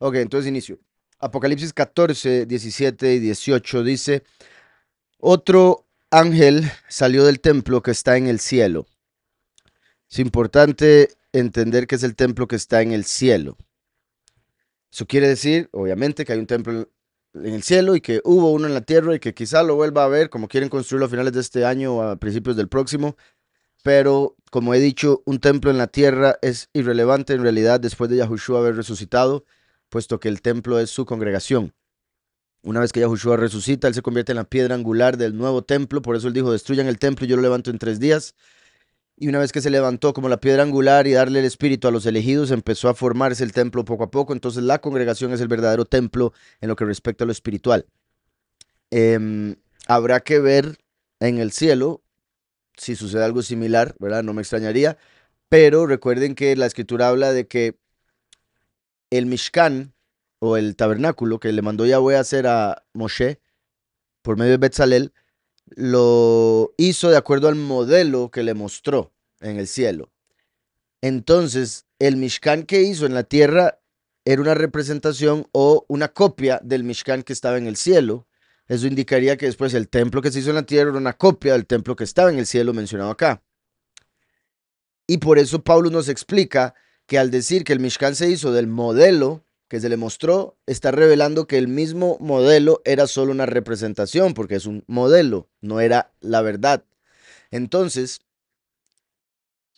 Ok, entonces inicio. Apocalipsis 14, 17 y 18 dice, otro ángel salió del templo que está en el cielo. Es importante entender que es el templo que está en el cielo. Eso quiere decir, obviamente, que hay un templo en el cielo y que hubo uno en la tierra y que quizá lo vuelva a ver, como quieren construirlo a finales de este año o a principios del próximo. Pero, como he dicho, un templo en la tierra es irrelevante en realidad después de Yahushua haber resucitado, puesto que el templo es su congregación. Una vez que Yahushua resucita, él se convierte en la piedra angular del nuevo templo, por eso él dijo, destruyan el templo y yo lo levanto en 3 días. Y una vez que se levantó como la piedra angular y darle el espíritu a los elegidos, empezó a formarse el templo poco a poco. Entonces la congregación es el verdadero templo en lo que respecta a lo espiritual. Em, Habrá que ver en el cielo si sucede algo similar, ¿verdad? No me extrañaría. Pero recuerden que la escritura habla de que el Mishkan o el tabernáculo que le mandó Yahweh a hacer a Moshe por medio de Betzalel, lo hizo de acuerdo al modelo que le mostró en el cielo. Entonces, el Mishkan que hizo en la tierra era una representación o una copia del Mishkan que estaba en el cielo. Eso indicaría que después el templo que se hizo en la tierra era una copia del templo que estaba en el cielo mencionado acá. Y por eso Pablo nos explica que al decir que el Mishkan se hizo del modelo que se le mostró, está revelando que el mismo modelo era solo una representación, porque es un modelo, no era la verdad. Entonces,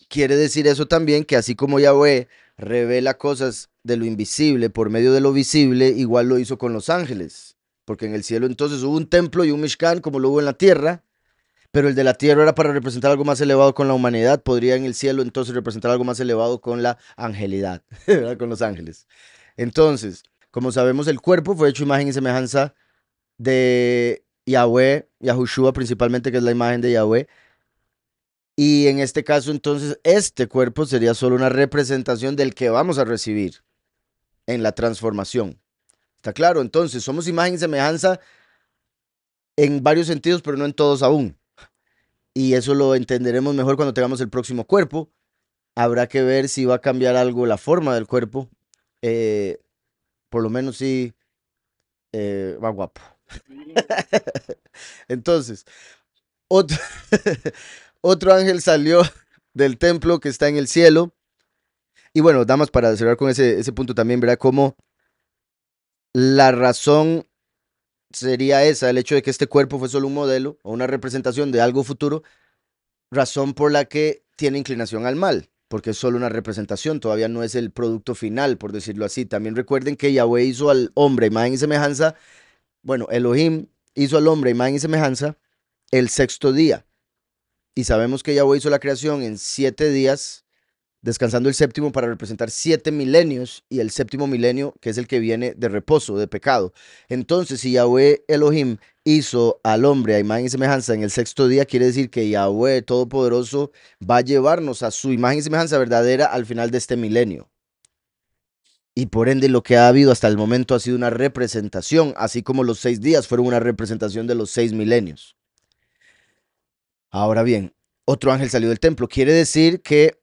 quiere decir eso también que así como Yahweh revela cosas de lo invisible por medio de lo visible, igual lo hizo con los ángeles. Porque en el cielo entonces hubo un templo y un Mishkan como lo hubo en la tierra, pero el de la tierra era para representar algo más elevado con la humanidad. Podría en el cielo entonces representar algo más elevado con la angelidad, ¿verdad? Con los ángeles. Entonces, como sabemos, el cuerpo fue hecho imagen y semejanza de Yahweh, Yahushua principalmente, que es la imagen de Yahweh. Y en este caso, entonces, este cuerpo sería solo una representación del que vamos a recibir en la transformación. ¿Está claro? Entonces, somos imagen y semejanza en varios sentidos, pero no en todos aún. Y eso lo entenderemos mejor cuando tengamos el próximo cuerpo. Habrá que ver si va a cambiar algo la forma del cuerpo. Eh, por lo menos sí va guapo. Entonces, otro, otro ángel salió del templo que está en el cielo. Y bueno, nada más para cerrar con ese punto también, verá cómo la razón sería esa, el hecho de que este cuerpo fue solo un modelo o una representación de algo futuro, razón por la que tiene inclinación al mal, porque es solo una representación, todavía no es el producto final, por decirlo así. También recuerden que Yahweh hizo al hombre imagen y semejanza, bueno, Elohim hizo al hombre imagen y semejanza el sexto día. Y sabemos que Yahweh hizo la creación en 7 días, descansando el séptimo para representar 7 milenios y el séptimo milenio que es el que viene de reposo, de pecado. Entonces, si Yahweh Elohim hizo al hombre a imagen y semejanza en el sexto día, quiere decir que Yahweh Todopoderoso va a llevarnos a su imagen y semejanza verdadera al final de este milenio. Y por ende lo que ha habido hasta el momento ha sido una representación, así como los 6 días fueron una representación de los 6 milenios. Ahora bien, otro ángel salió del templo. Quiere decir que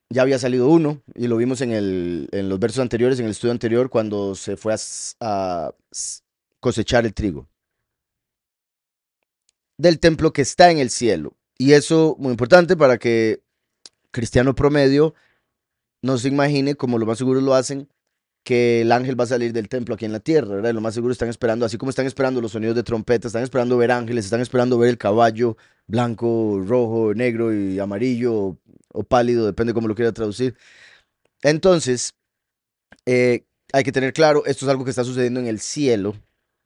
ya había salido uno y lo vimos en los versos anteriores, en el estudio anterior, cuando se fue a cosechar el trigo del templo que está en el cielo. Y eso muy importante para que cristiano promedio no se imagine, como lo más seguro lo hacen, que el ángel va a salir del templo aquí en la tierra, ¿verdad? Lo más seguro están esperando, así como están esperando los sonidos de trompeta, están esperando ver ángeles, están esperando ver el caballo blanco, rojo, negro y amarillo o pálido, depende cómo lo quiera traducir. Entonces, hay que tener claro, esto es algo que está sucediendo en el cielo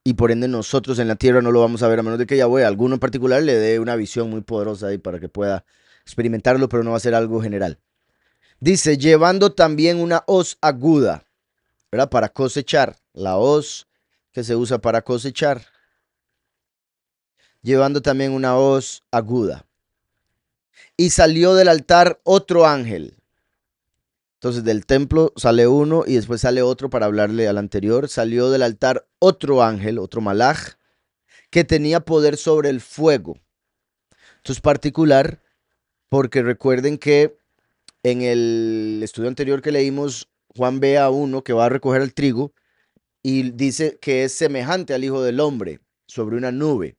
y por ende nosotros en la tierra no lo vamos a ver a menos de que Yahweh, alguno en particular, le dé una visión muy poderosa ahí para que pueda experimentarlo, pero no va a ser algo general. Dice, llevando también una hoz aguda, ¿verdad? Para cosechar, la hoz que se usa para cosechar, llevando también una hoz aguda. Y salió del altar otro ángel. Entonces del templo sale uno y después sale otro para hablarle al anterior. Salió del altar otro ángel, otro malaj, que tenía poder sobre el fuego. Esto es particular porque recuerden que en el estudio anterior que leímos, Juan ve a uno que va a recoger el trigo y dice que es semejante al Hijo del Hombre sobre una nube.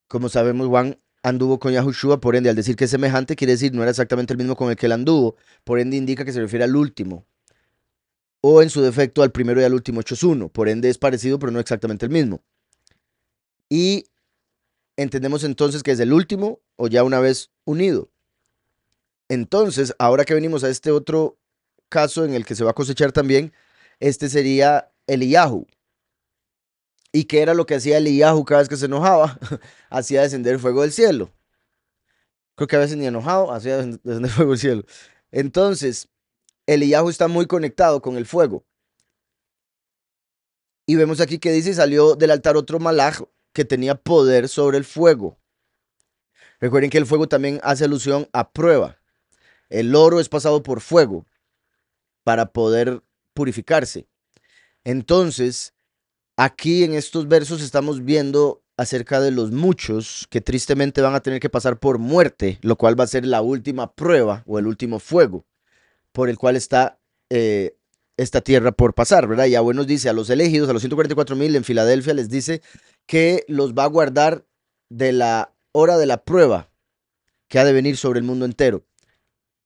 Como sabemos, Juan anduvo con Yahushua, por ende, al decir que es semejante, quiere decir no era exactamente el mismo con el que él anduvo, por ende indica que se refiere al último, o en su defecto al primero y al último hechos uno, por ende es parecido, pero no exactamente el mismo. Y entendemos entonces que es el último o ya una vez unido. Entonces, ahora que venimos a este otro caso en el que se va a cosechar también, este sería Eliyahu. ¿Y qué era lo que hacía Eliyahu cada vez que se enojaba? Hacía descender fuego del cielo. Creo que a veces ni enojado, hacía descender fuego del cielo. Entonces, Eliyahu está muy conectado con el fuego. Y vemos aquí que dice, salió del altar otro malaj que tenía poder sobre el fuego. Recuerden que el fuego también hace alusión a prueba. El oro es pasado por fuego para poder purificarse. Entonces, aquí en estos versos estamos viendo acerca de los muchos que tristemente van a tener que pasar por muerte, lo cual va a ser la última prueba o el último fuego por el cual está esta tierra por pasar, ¿verdad? Yahweh nos dice a los elegidos, a los 144,000 en Filadelfia, les dice que los va a guardar de la hora de la prueba que ha de venir sobre el mundo entero,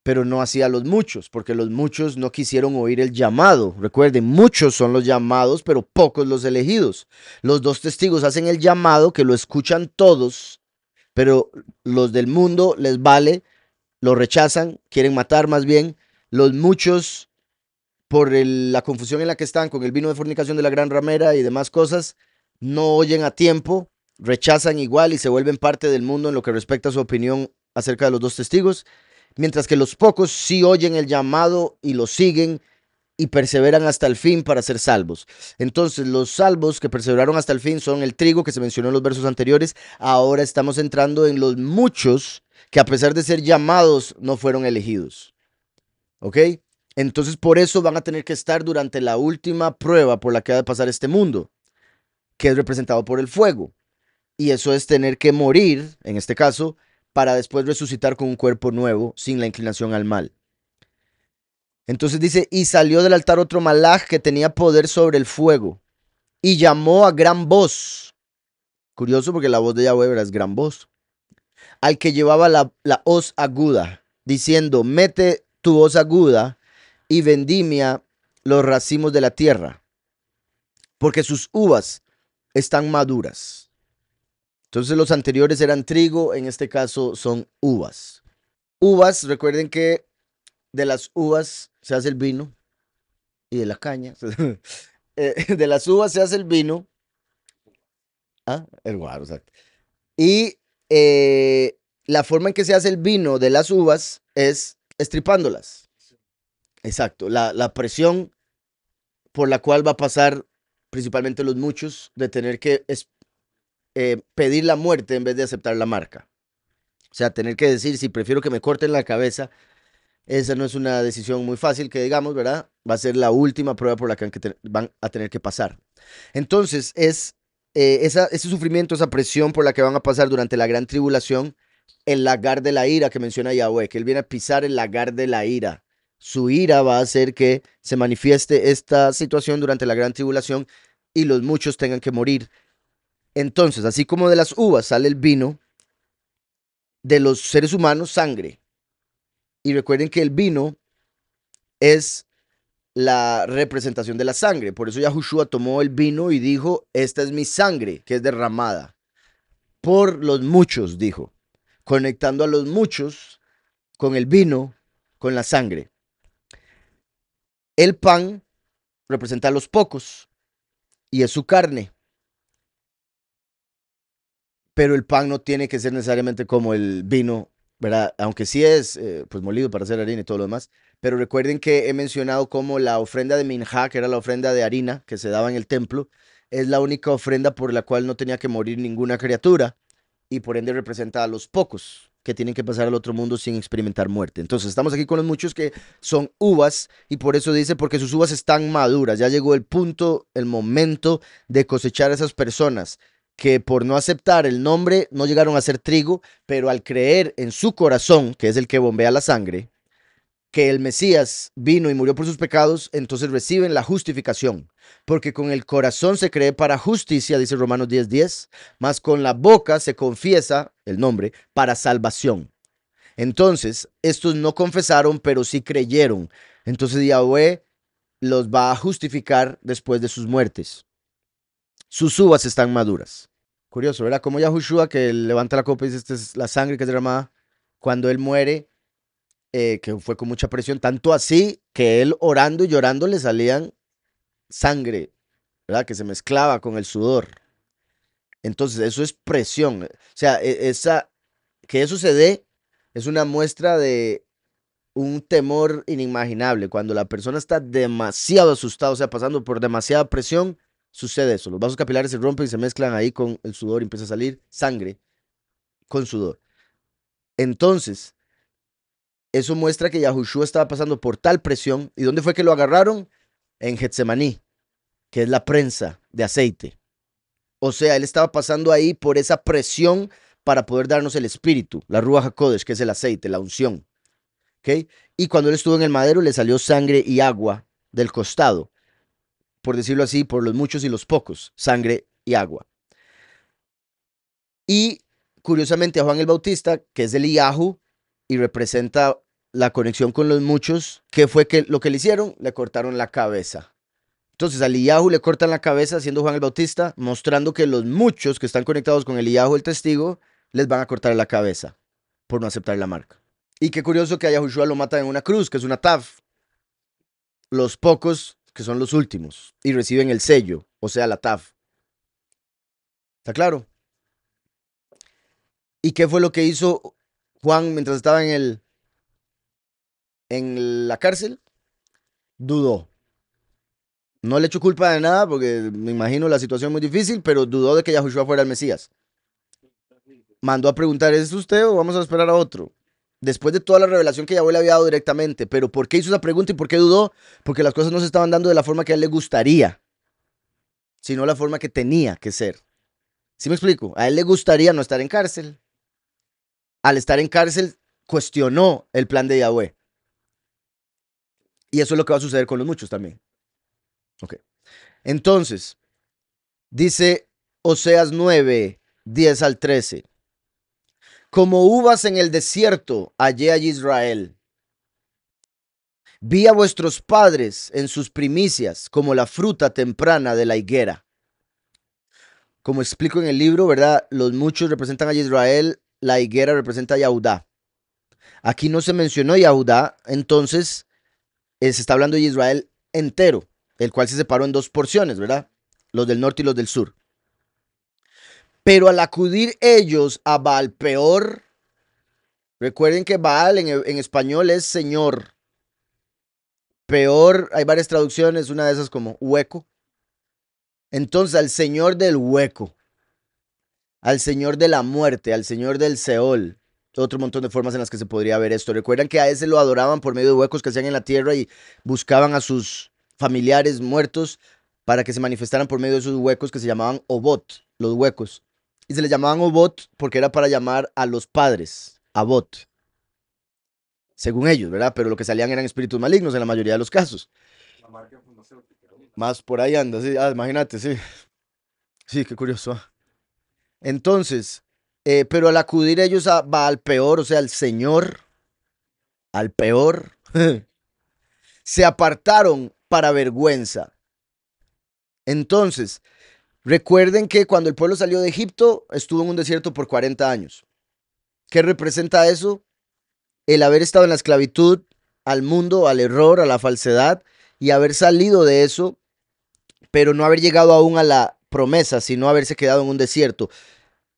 pero no así a los muchos, porque los muchos no quisieron oír el llamado. Recuerden, muchos son los llamados, pero pocos los elegidos. Los dos testigos hacen el llamado, que lo escuchan todos, pero los del mundo les vale, lo rechazan, quieren matar más bien. Los muchos, por la confusión en la que están con el vino de fornicación de la gran ramera y demás cosas, no oyen a tiempo, rechazan igual y se vuelven parte del mundo en lo que respecta a su opinión acerca de los dos testigos, mientras que los pocos sí oyen el llamado y lo siguen y perseveran hasta el fin para ser salvos. Entonces, los salvos que perseveraron hasta el fin son el trigo que se mencionó en los versos anteriores. Ahora estamos entrando en los muchos que a pesar de ser llamados no fueron elegidos. ¿Ok? Entonces, por eso van a tener que estar durante la última prueba por la que ha de pasar este mundo, que es representado por el fuego. Y eso es tener que morir, en este caso, para después resucitar con un cuerpo nuevo, sin la inclinación al mal. Entonces dice, y salió del altar otro malaj que tenía poder sobre el fuego, y llamó a gran voz. Curioso porque la voz de Yahweh es gran voz. Al que llevaba la hoz aguda, diciendo, mete tu hoz aguda y vendimia los racimos de la tierra, porque sus uvas están maduras. Entonces los anteriores eran trigo, en este caso son uvas. Uvas, recuerden que de las uvas se hace el vino y de la caña. De las uvas se hace el vino. Ah, el guaro, exacto. Y la forma en que se hace el vino de las uvas es estripándolas. Exacto. La presión por la cual va a pasar principalmente los muchos de tener que pedir la muerte en vez de aceptar la marca. O sea, tener que decir, si prefiero que me corten la cabeza, esa no es una decisión muy fácil que digamos, ¿verdad? Va a ser la última prueba por la que van a tener que pasar. Entonces, es ese sufrimiento, esa presión por la que van a pasar durante la gran tribulación, el lagar de la ira que menciona Yahweh, que él viene a pisar el lagar de la ira. Su ira va a hacer que se manifieste esta situación durante la gran tribulación y los muchos tengan que morir. Entonces, así como de las uvas sale el vino, de los seres humanos sangre. Y recuerden que el vino es la representación de la sangre. Por eso Yahushua tomó el vino y dijo, esta es mi sangre que es derramada por los muchos, dijo, conectando a los muchos con el vino, con la sangre. El pan representa a los pocos y es su carne. Pero el pan no tiene que ser necesariamente como el vino, ¿verdad? Aunque sí es pues molido para hacer harina y todo lo demás. Pero recuerden que he mencionado como la ofrenda de minjá, que era la ofrenda de harina que se daba en el templo, es la única ofrenda por la cual no tenía que morir ninguna criatura y por ende representa a los pocos que tienen que pasar al otro mundo sin experimentar muerte. Entonces estamos aquí con los muchos que son uvas y por eso dice, porque sus uvas están maduras, ya llegó el punto, el momento de cosechar a esas personas que por no aceptar el nombre no llegaron a ser trigo, pero al creer en su corazón, que es el que bombea la sangre, que el Mesías vino y murió por sus pecados, entonces reciben la justificación. Porque con el corazón se cree para justicia, dice Romanos 10:10, mas con la boca se confiesa el nombre para salvación. Entonces, estos no confesaron, pero sí creyeron. Entonces Yahweh los va a justificar después de sus muertes. Sus uvas están maduras. Curioso, ¿verdad? Como Yahushua que levanta la copa y dice, esta es la sangre que es derramada cuando él muere, que fue con mucha presión, tanto así que él orando y llorando le salían sangre, ¿verdad? Que se mezclaba con el sudor. Entonces, eso es presión. O sea, que eso se dé es una muestra de un temor inimaginable. Cuando la persona está demasiado asustada, o sea, pasando por demasiada presión, sucede eso. Los vasos capilares se rompen y se mezclan ahí con el sudor y empieza a salir sangre con sudor. Entonces, eso muestra que Yahushua estaba pasando por tal presión. ¿Y dónde fue que lo agarraron? En Getsemaní, que es la prensa de aceite. O sea, él estaba pasando ahí por esa presión para poder darnos el espíritu, la Ruach HaKodesh, que es el aceite, la unción. ¿Okay? Y cuando él estuvo en el madero, le salió sangre y agua del costado, por decirlo así, por los muchos y los pocos, sangre y agua. Y curiosamente a Juan el Bautista, que es del Eliyahu y representa la conexión con los muchos, ¿qué fue lo que le hicieron? Le cortaron la cabeza. Entonces a Eliyahu le cortan la cabeza, siendo Juan el Bautista, mostrando que los muchos que están conectados con Eliyahu el testigo, les van a cortar la cabeza por no aceptar la marca. Y qué curioso que a Yahushua lo matan en una cruz, que es una taf. Los pocos, que son los últimos, y reciben el sello, o sea, la taf. ¿Está claro? ¿Y qué fue lo que hizo Juan mientras estaba en la cárcel? Dudó. No le echó culpa de nada, porque me imagino la situación muy difícil, pero dudó de que Yahushua fuera el Mesías. Mandó a preguntar, ¿es usted o vamos a esperar a otro? Después de toda la revelación que Yahweh le había dado directamente. ¿Pero por qué hizo esa pregunta y por qué dudó? Porque las cosas no se estaban dando de la forma que a él le gustaría, sino la forma que tenía que ser. ¿Sí me explico? A él le gustaría no estar en cárcel. Al estar en cárcel, cuestionó el plan de Yahweh. Y eso es lo que va a suceder con los muchos también. Ok. Entonces, dice Oseas 9, 10 al 13. Como uvas en el desierto, hallé a Israel. Vi a vuestros padres en sus primicias, como la fruta temprana de la higuera. Como explico en el libro, ¿verdad? Los muchos representan a Israel, la higuera representa a Yahudá. Aquí no se mencionó Yahudá, entonces se está hablando de Israel entero, el cual se separó en dos porciones, ¿verdad? Los del norte y los del sur. Pero al acudir ellos a Baal Peor, recuerden que Baal en español es señor. Peor, hay varias traducciones, una de esas como hueco. Entonces al señor del hueco, al señor de la muerte, al señor del Seol, otro montón de formas en las que se podría ver esto. Recuerdan que a ese lo adoraban por medio de huecos que hacían en la tierra y buscaban a sus familiares muertos para que se manifestaran por medio de esos huecos que se llamaban Obot, los huecos. Y se les llamaban Obot porque era para llamar a los padres, Abot, según ellos, ¿verdad? Pero lo que salían eran espíritus malignos en la mayoría de los casos. Más por ahí anda, sí, imagínate, sí. Sí, qué curioso. Entonces, pero al acudir ellos va al peor, o sea, al Señor, al peor, se apartaron para vergüenza. Entonces, recuerden que cuando el pueblo salió de Egipto, estuvo en un desierto por 40 años. ¿Qué representa eso? El haber estado en la esclavitud al mundo, al error, a la falsedad, y haber salido de eso, pero no haber llegado aún a la promesa, sino haberse quedado en un desierto.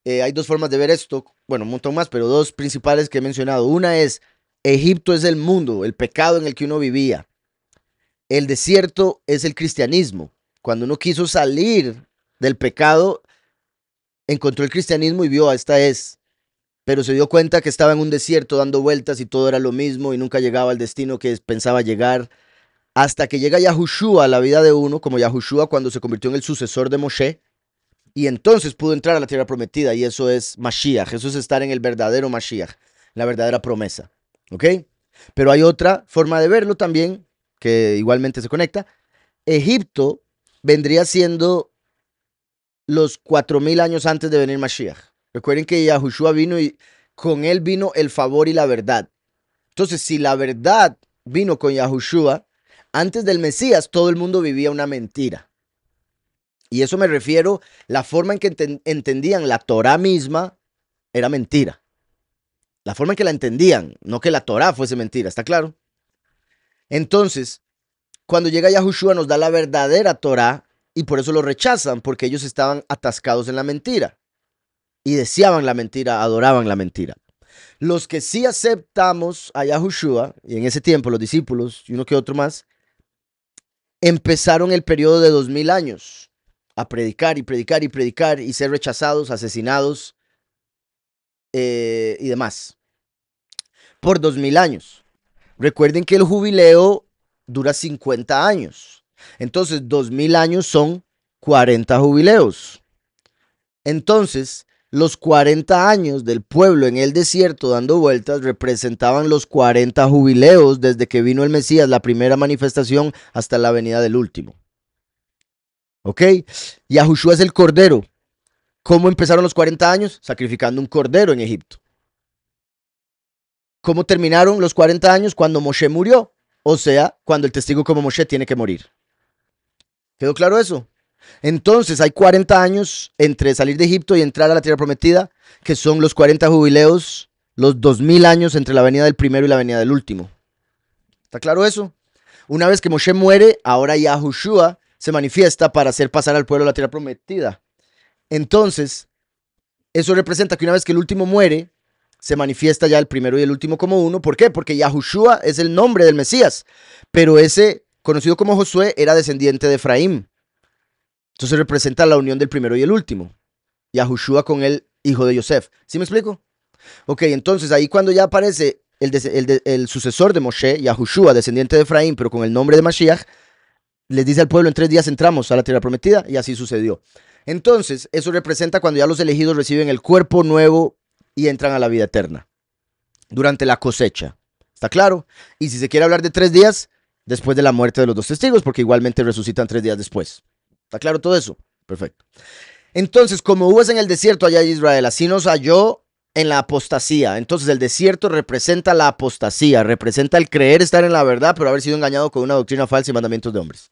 Hay dos formas de ver esto, bueno, un montón más, pero dos principales que he mencionado. Una es, Egipto es el mundo, el pecado en el que uno vivía. El desierto es el cristianismo. Cuando uno quiso salir del pecado, encontró el cristianismo y vio, esta es. Pero se dio cuenta que estaba en un desierto dando vueltas y todo era lo mismo y nunca llegaba al destino que pensaba llegar. Hasta que llega Yahushua a la vida de uno, como Yahushua cuando se convirtió en el sucesor de Moshe, y entonces pudo entrar a la tierra prometida, y eso es Mashiach. Eso es estar en el verdadero Mashiach, la verdadera promesa. ¿Ok? Pero hay otra forma de verlo también, que igualmente se conecta. Egipto vendría siendo los 4000 años antes de venir Mashiach. Recuerden que Yahushua vino y con él vino el favor y la verdad. Entonces, si la verdad vino con Yahushua, antes del Mesías todo el mundo vivía una mentira. Y eso me refiero, la forma en que entendían la Torah misma era mentira. La forma en que la entendían, no que la Torah fuese mentira, ¿está claro? Entonces, cuando llega Yahushua nos da la verdadera Torah y por eso lo rechazan, porque ellos estaban atascados en la mentira y deseaban la mentira, adoraban la mentira. Los que sí aceptamos a Yahushua, y en ese tiempo los discípulos y uno que otro más, empezaron el periodo de 2000 años a predicar y predicar y predicar y ser rechazados, asesinados y demás por 2000 años. Recuerden que el jubileo dura 50 años. Entonces, 2000 años son 40 jubileos. Entonces, los 40 años del pueblo en el desierto dando vueltas representaban los 40 jubileos desde que vino el Mesías, la primera manifestación, hasta la venida del último. ¿Ok? Yahushua es el cordero. ¿Cómo empezaron los 40 años? Sacrificando un cordero en Egipto. ¿Cómo terminaron los 40 años? Cuando Moshe murió. O sea, cuando el testigo como Moshe tiene que morir. ¿Quedó claro eso? Entonces hay 40 años entre salir de Egipto y entrar a la tierra prometida, que son los 40 jubileos, los 2000 años entre la venida del primero y la venida del último. ¿Está claro eso? Una vez que Moshe muere, ahora Yahushua se manifiesta para hacer pasar al pueblo a la tierra prometida. Entonces, eso representa que una vez que el último muere, se manifiesta ya el primero y el último como uno. ¿Por qué? Porque Yahushua es el nombre del Mesías, pero ese, conocido como Josué, era descendiente de Efraín. Entonces representa la unión del primero y el último. Yahushua con el hijo de Yosef. ¿Sí me explico? Ok, entonces ahí cuando ya aparece el sucesor de Moshe, Yahushua, descendiente de Efraín, pero con el nombre de Mashiach, les dice al pueblo, en 3 días entramos a la tierra prometida, y así sucedió. Entonces, eso representa cuando ya los elegidos reciben el cuerpo nuevo y entran a la vida eterna, durante la cosecha. ¿Está claro? Y si se quiere hablar de 3 días, después de la muerte de los 2 testigos, porque igualmente resucitan 3 días después. ¿Está claro todo eso? Perfecto. Entonces, como hubo en el desierto allá de Israel, así nos halló en la apostasía. Entonces, el desierto representa la apostasía, representa el creer estar en la verdad, pero haber sido engañado con una doctrina falsa y mandamientos de hombres.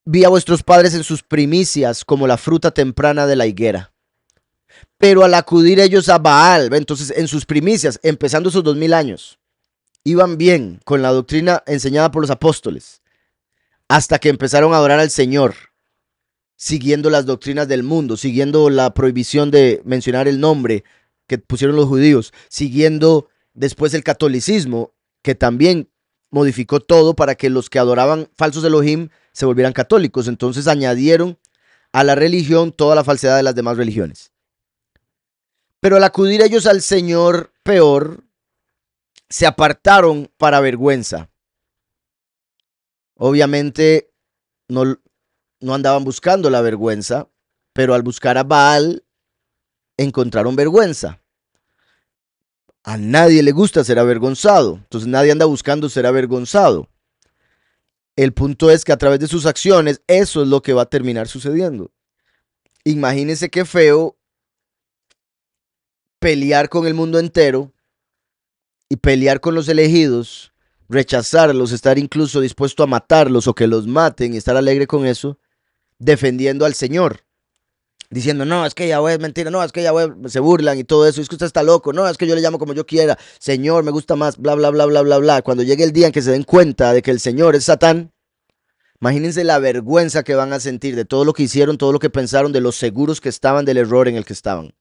Vi a vuestros padres en sus primicias como la fruta temprana de la higuera. Pero al acudir ellos a Baal, entonces en sus primicias, empezando esos 2000 años, iban bien con la doctrina enseñada por los apóstoles, hasta que empezaron a adorar al Señor, siguiendo las doctrinas del mundo, siguiendo la prohibición de mencionar el nombre que pusieron los judíos, siguiendo después el catolicismo, que también modificó todo para que los que adoraban falsos Elohim se volvieran católicos. Entonces añadieron a la religión toda la falsedad de las demás religiones. Pero al acudir ellos al Señor peor, se apartaron para vergüenza. Obviamente no andaban buscando la vergüenza, pero al buscar a Baal encontraron vergüenza. A nadie le gusta ser avergonzado, entonces nadie anda buscando ser avergonzado. El punto es que a través de sus acciones eso es lo que va a terminar sucediendo. Imagínense qué feo pelear con el mundo entero y pelear con los elegidos, rechazarlos, estar incluso dispuesto a matarlos o que los maten y estar alegre con eso, defendiendo al Señor. Diciendo, no, es que Yahweh es mentira, no, es que Yahweh se burlan y todo eso, es que usted está loco, no, es que yo le llamo como yo quiera, Señor, me gusta más, bla, bla, bla, bla, bla, bla. Cuando llegue el día en que se den cuenta de que el Señor es Satán, imagínense la vergüenza que van a sentir de todo lo que hicieron, todo lo que pensaron, de los seguros que estaban del error en el que estaban,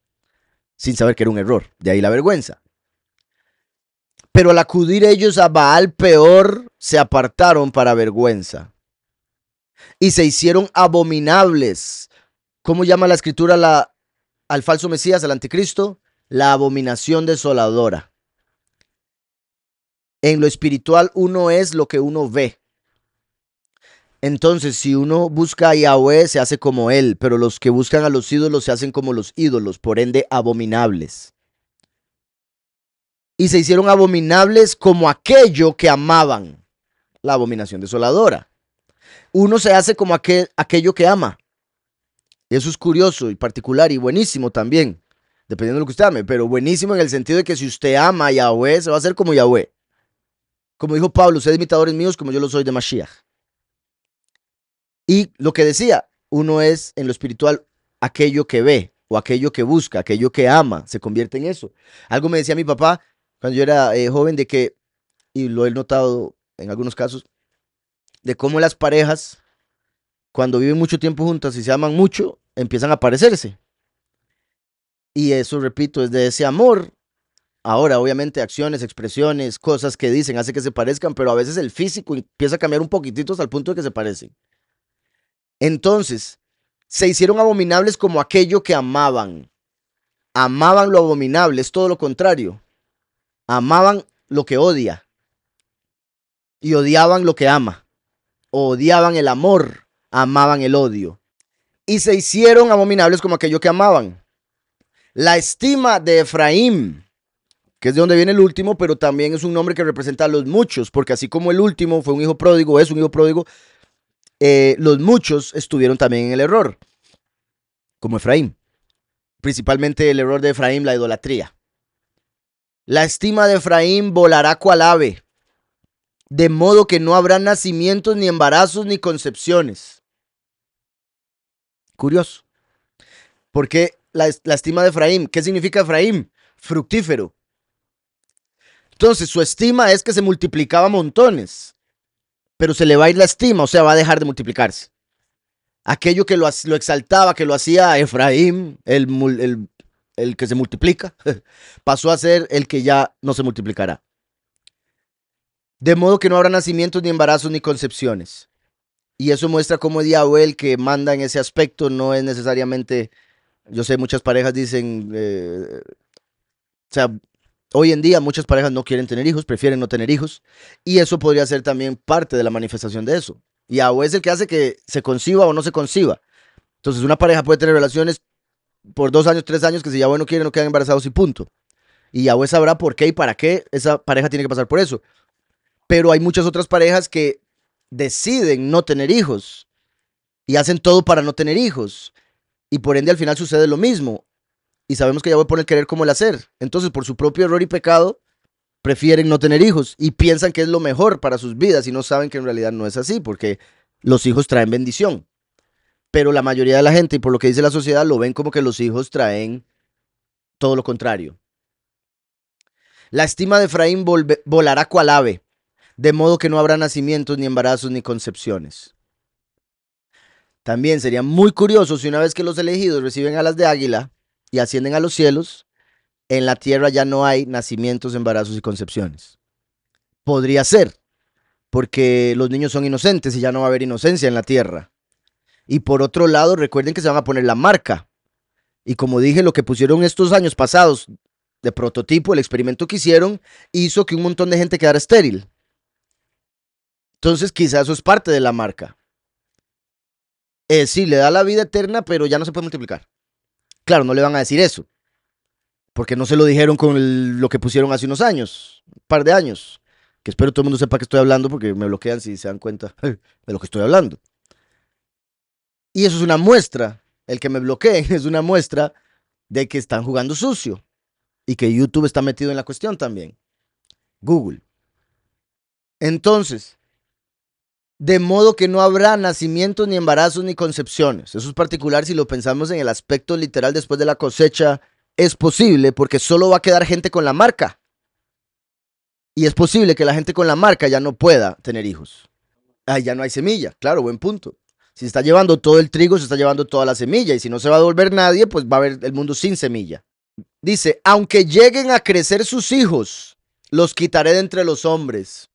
sin saber que era un error, de ahí la vergüenza. Pero al acudir ellos a Baal peor, se apartaron para vergüenza y se hicieron abominables. ¿Cómo llama la escritura al falso Mesías, al anticristo? La abominación desoladora. En lo espiritual uno es lo que uno ve. Entonces, si uno busca a Yahweh, se hace como él, pero los que buscan a los ídolos se hacen como los ídolos, por ende abominables. y se hicieron abominables como aquello que amaban, la abominación desoladora. Uno se hace como aquello que ama. Eso es curioso y particular y buenísimo también, dependiendo de lo que usted ame, pero buenísimo en el sentido de que si usted ama a Yahweh, se va a hacer como Yahweh. Como dijo Pablo, ustedes imitadores míos como yo lo soy de Mashiach. Y lo que decía, uno es en lo espiritual aquello que ve o aquello que busca, aquello que ama, se convierte en eso. Algo me decía mi papá cuando yo era joven de que, y lo he notado en algunos casos, de cómo las parejas, cuando viven mucho tiempo juntas y se aman mucho, empiezan a parecerse. Y eso, repito, es de ese amor. Ahora, obviamente, acciones, expresiones, cosas que dicen, hace que se parezcan, pero a veces el físico empieza a cambiar un poquitito hasta el punto de que se parecen. Entonces, se hicieron abominables como aquello que amaban. Amaban lo abominable, es todo lo contrario. Amaban lo que odia y odiaban lo que ama. Odiaban el amor, amaban el odio. Y se hicieron abominables como aquello que amaban. La estima de Efraín, que es de donde viene el último, pero también es un nombre que representa a los muchos, porque así como el último fue un hijo pródigo, es un hijo pródigo, los muchos estuvieron también en el error, como Efraín. Principalmente el error de Efraín, la idolatría. La estima de Efraín volará cual ave, de modo que no habrá nacimientos, ni embarazos, ni concepciones. Curioso. ¿Por qué la estima de Efraín? ¿Qué significa Efraín? Fructífero. Entonces, su estima es que se multiplicaba montones, pero se le va a ir la estima, o sea, va a dejar de multiplicarse. Aquello que lo exaltaba, que lo hacía Efraín, el que se multiplica, pasó a ser el que ya no se multiplicará. De modo que no habrá nacimientos, ni embarazos, ni concepciones. Y eso muestra cómo Yahweh, el que manda en ese aspecto, no es necesariamente, yo sé, muchas parejas dicen, o sea, hoy en día muchas parejas no quieren tener hijos, prefieren no tener hijos, y eso podría ser también parte de la manifestación de eso. Yahweh es el que hace que se conciba o no se conciba. Entonces una pareja puede tener relaciones por 2 años, 3 años, que si Yahweh no quiere, no quedan embarazados y punto. Y Yahweh sabrá por qué y para qué esa pareja tiene que pasar por eso. Pero hay muchas otras parejas que deciden no tener hijos y hacen todo para no tener hijos. Y por ende al final sucede lo mismo. Y sabemos que Yahweh pone el querer como el hacer. Entonces por su propio error y pecado prefieren no tener hijos y piensan que es lo mejor para sus vidas y no saben que en realidad no es así porque los hijos traen bendición. Pero la mayoría de la gente, y por lo que dice la sociedad, lo ven como que los hijos traen todo lo contrario. La estima de Efraín volará cual ave, de modo que no habrá nacimientos, ni embarazos, ni concepciones. También sería muy curioso si una vez que los elegidos reciben alas de águila y ascienden a los cielos, en la tierra ya no hay nacimientos, embarazos y concepciones. Podría ser, porque los niños son inocentes y ya no va a haber inocencia en la tierra. Y por otro lado, recuerden que se van a poner la marca. Y como dije, lo que pusieron estos años pasados de prototipo, el experimento que hicieron, hizo que un montón de gente quedara estéril. Entonces, quizás eso es parte de la marca. Sí, le da la vida eterna, pero ya no se puede multiplicar. Claro, no le van a decir eso, porque no se lo dijeron con lo que pusieron hace unos años, un par de años, que espero todo el mundo sepa que estoy hablando, porque me bloquean si se dan cuenta de lo que estoy hablando. Y eso es una muestra, el que me bloqueen es una muestra de que están jugando sucio y que YouTube está metido en la cuestión también. Google. Entonces, de modo que no habrá nacimientos, ni embarazos, ni concepciones. Eso es particular si lo pensamos en el aspecto literal después de la cosecha. Es posible porque solo va a quedar gente con la marca. Y es posible que la gente con la marca ya no pueda tener hijos. Ah, ya no hay semilla. Claro, buen punto. Si se está llevando todo el trigo, se está llevando toda la semilla. Y si no se va a devolver nadie, pues va a haber el mundo sin semilla. Dice, aunque lleguen a crecer sus hijos, los quitaré de entre los hombres.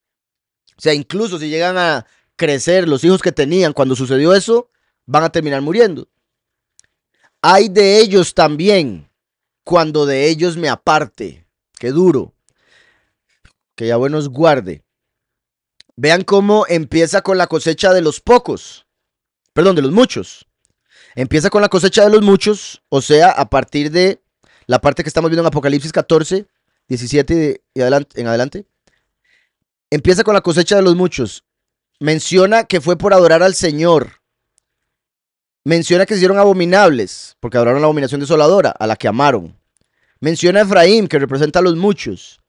O sea, incluso si llegan a crecer los hijos que tenían cuando sucedió eso, van a terminar muriendo. Hay de ellos también, cuando de ellos me aparte. Qué duro. Que Yahweh nos guarde. Vean cómo empieza con la cosecha de los pocos. Perdón, de los muchos. Empieza con la cosecha de los muchos, o sea, a partir de la parte que estamos viendo en Apocalipsis 14, 17 y adelante, en adelante. Empieza con la cosecha de los muchos. Menciona que fue por adorar al Señor. Menciona que se hicieron abominables, porque adoraron la abominación desoladora, a la que amaron. Menciona a Efraín, que representa a los muchos.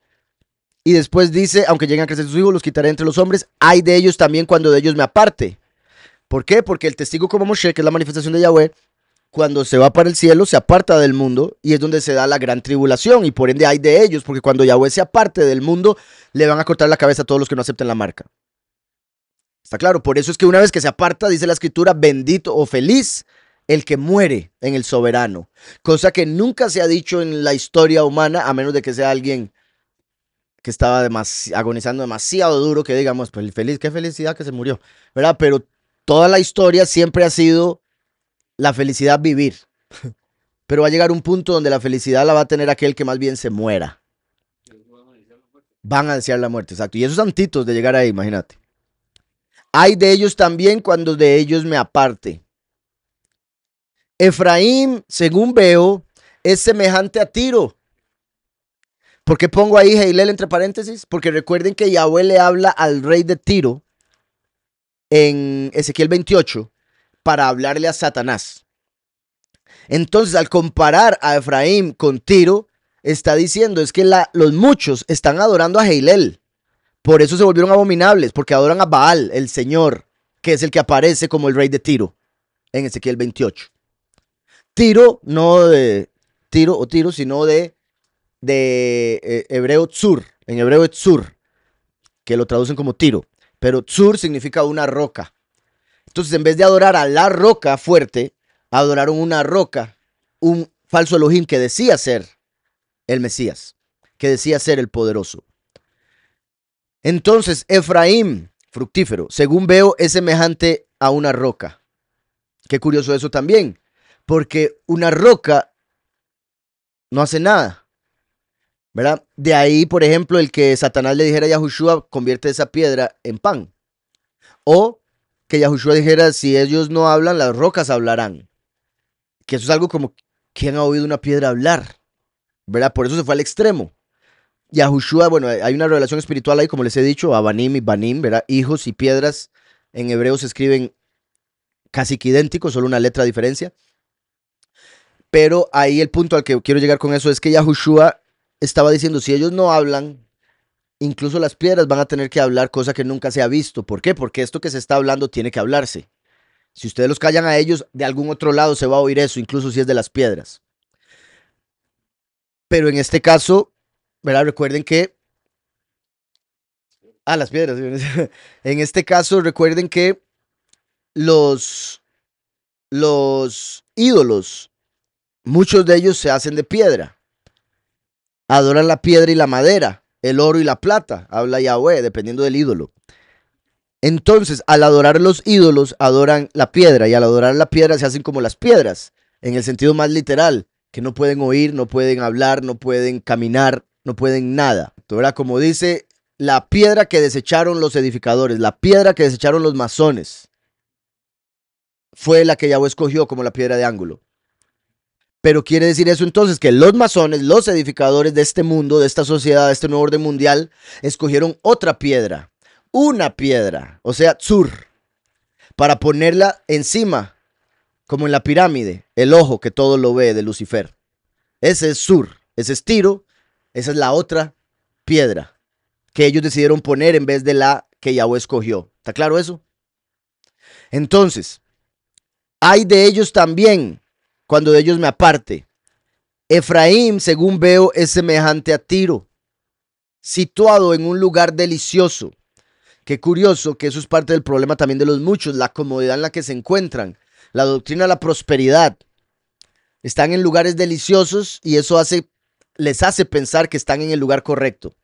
Y después dice, aunque lleguen a crecer sus hijos, los quitaré entre los hombres. Hay de ellos también cuando de ellos me aparte. ¿Por qué? Porque el testigo como Moshe, que es la manifestación de Yahweh, cuando se va para el cielo, se aparta del mundo y es donde se da la gran tribulación. Y por ende hay de ellos, porque cuando Yahweh se aparte del mundo, le van a cortar la cabeza a todos los que no acepten la marca. ¿Está claro? Por eso es que una vez que se aparta, dice la escritura, bendito o feliz el que muere en el soberano. Cosa que nunca se ha dicho en la historia humana, a menos de que sea alguien que estaba agonizando demasiado duro, que digamos, pues feliz, qué felicidad que se murió, ¿verdad? Pero toda la historia siempre ha sido la felicidad vivir. Pero va a llegar un punto donde la felicidad la va a tener aquel que más bien se muera. Van a desear la muerte, exacto. Y esos santitos de llegar ahí, imagínate. Hay de ellos también cuando de ellos me aparte. Efraín, según veo, es semejante a Tiro. ¿Por qué pongo ahí Heilel entre paréntesis? Porque recuerden que Yahweh le habla al rey de Tiro en Ezequiel 28 para hablarle a Satanás. Entonces, al comparar a Efraín con Tiro, está diciendo es que los muchos están adorando a Heilel. Por eso se volvieron abominables, porque adoran a Baal, el Señor, que es el que aparece como el rey de Tiro en Ezequiel 28. Tiro, no de Tiro o Tiro, sino de hebreo Tzur, en hebreo es Tzur, que lo traducen como Tiro, pero Tzur significa una roca. Entonces, en vez de adorar a la roca fuerte, adoraron una roca, un falso Elohim que decía ser el Mesías, que decía ser el poderoso. Entonces, Efraín, fructífero, según veo, es semejante a una roca. Qué curioso eso también, porque una roca no hace nada, ¿verdad? De ahí, por ejemplo, el que Satanás le dijera a Yahushua, convierte esa piedra en pan. O que Yahushua dijera, si ellos no hablan, las rocas hablarán. Que eso es algo como, ¿quién ha oído una piedra hablar? ¿Verdad? Por eso se fue al extremo. Yahushua, bueno, hay una revelación espiritual ahí, como les he dicho, Abanim y Banim, ¿verdad? Hijos y piedras en hebreo se escriben casi que idénticos, solo una letra de diferencia. Pero ahí el punto al que quiero llegar con eso es que Yahushua estaba diciendo, si ellos no hablan, incluso las piedras van a tener que hablar, cosa que nunca se ha visto. ¿Por qué? Porque esto que se está hablando tiene que hablarse. Si ustedes los callan a ellos, de algún otro lado se va a oír eso, incluso si es de las piedras. Pero en este caso, ¿verdad? Recuerden que... Ah, las piedras. En este caso, recuerden que los ídolos, muchos de ellos se hacen de piedra. Adoran la piedra y la madera, el oro y la plata, habla Yahweh, dependiendo del ídolo. Entonces, al adorar los ídolos, adoran la piedra, y al adorar la piedra se hacen como las piedras, en el sentido más literal, que no pueden oír, no pueden hablar, no pueden caminar, no pueden nada. ¿Verdad? Como dice, la piedra que desecharon los edificadores, la piedra que desecharon los masones, fue la que Yahweh escogió como la piedra de ángulo. Pero quiere decir eso entonces que los masones, los edificadores de este mundo, de esta sociedad, de este nuevo orden mundial, escogieron otra piedra, una piedra, o sea, Tzur, para ponerla encima, como en la pirámide, el ojo que todo lo ve de Lucifer. Ese es Tzur, ese es Tiro, esa es la otra piedra que ellos decidieron poner en vez de la que Yahweh escogió. ¿Está claro eso? Entonces, hay de ellos también, cuando de ellos me aparte. Efraín, según veo, es semejante a Tiro, situado en un lugar delicioso. Qué curioso que eso es parte del problema también de los muchos, la comodidad en la que se encuentran, la doctrina de la prosperidad. Están en lugares deliciosos y eso les hace pensar que están en el lugar correcto.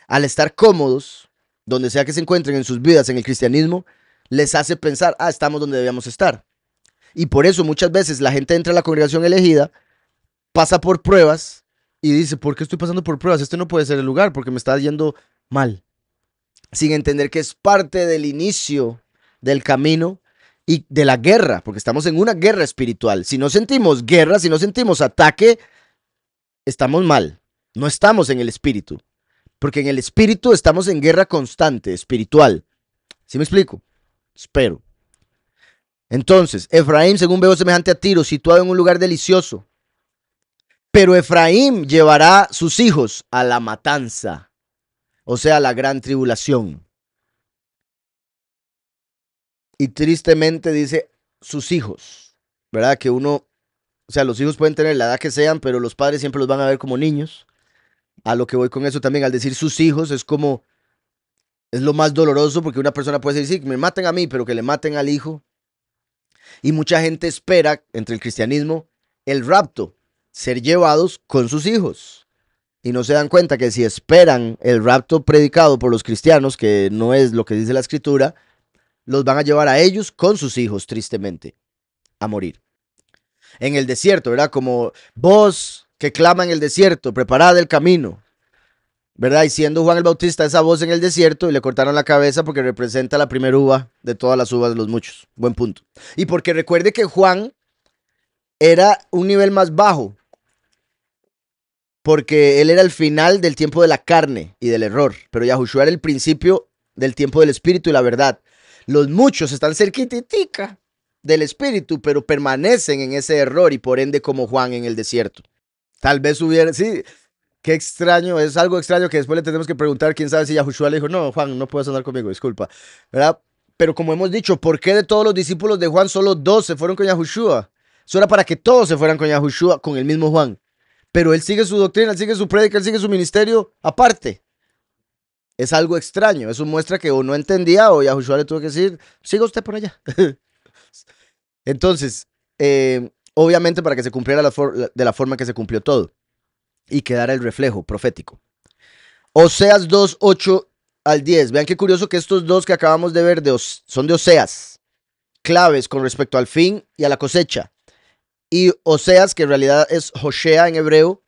Al estar cómodos, donde sea que se encuentren en sus vidas en el cristianismo, les hace pensar, estamos donde debíamos estar. Y por eso muchas veces la gente entra a la congregación elegida, pasa por pruebas y dice, ¿por qué estoy pasando por pruebas? Este no puede ser el lugar porque me está yendo mal. Sin entender que es parte del inicio del camino y de la guerra, porque estamos en una guerra espiritual. Si no sentimos guerra, si no sentimos ataque, estamos mal. No estamos en el espíritu, porque en el espíritu estamos en guerra constante, espiritual. ¿Sí me explico? Espero. Entonces, Efraín, según veo, semejante a Tiro, situado en un lugar delicioso. Pero Efraín llevará sus hijos a la matanza, o sea, a la gran tribulación. Y tristemente dice sus hijos, ¿verdad? Que uno, o sea, los hijos pueden tener la edad que sean, pero los padres siempre los van a ver como niños. A lo que voy con eso también, al decir sus hijos, es como, es lo más doloroso porque una persona puede decir, sí, me maten a mí, pero que le maten al hijo. Y mucha gente espera, entre el cristianismo, el rapto, ser llevados con sus hijos. Y no se dan cuenta que si esperan el rapto predicado por los cristianos, que no es lo que dice la escritura, los van a llevar a ellos con sus hijos, tristemente, a morir. En el desierto, ¿verdad? Como voz que clama en el desierto, preparad el camino, ¿verdad? Y siendo Juan el Bautista esa voz en el desierto y le cortaron la cabeza porque representa la primera uva de todas las uvas de los muchos. Buen punto. Y porque recuerde que Juan era un nivel más bajo, porque él era el final del tiempo de la carne y del error, pero Yahushua era el principio del tiempo del espíritu y la verdad. Los muchos están cerquititica del espíritu, pero permanecen en ese error y por ende como Juan en el desierto. Tal vez hubiera, sí, qué extraño, es algo extraño que después le tenemos que preguntar, quién sabe si Yahushua le dijo, no, Juan, no puedes andar conmigo, disculpa, ¿verdad? Pero como hemos dicho, ¿por qué de todos los discípulos de Juan solo 2 se fueron con Yahushua? Eso era para que todos se fueran con Yahushua, con el mismo Juan. Pero él sigue su doctrina, él sigue su prédica, él sigue su ministerio aparte. Es algo extraño, eso muestra que o no entendía o Yahushua le tuvo que decir, siga usted por allá. Entonces, obviamente para que se cumpliera de la forma que se cumplió todo y quedara el reflejo profético. Oseas 2, 8 al 10. Vean qué curioso que estos dos que acabamos de ver son de Oseas, claves con respecto al fin y a la cosecha. Y Oseas, que en realidad es Hoshea en hebreo,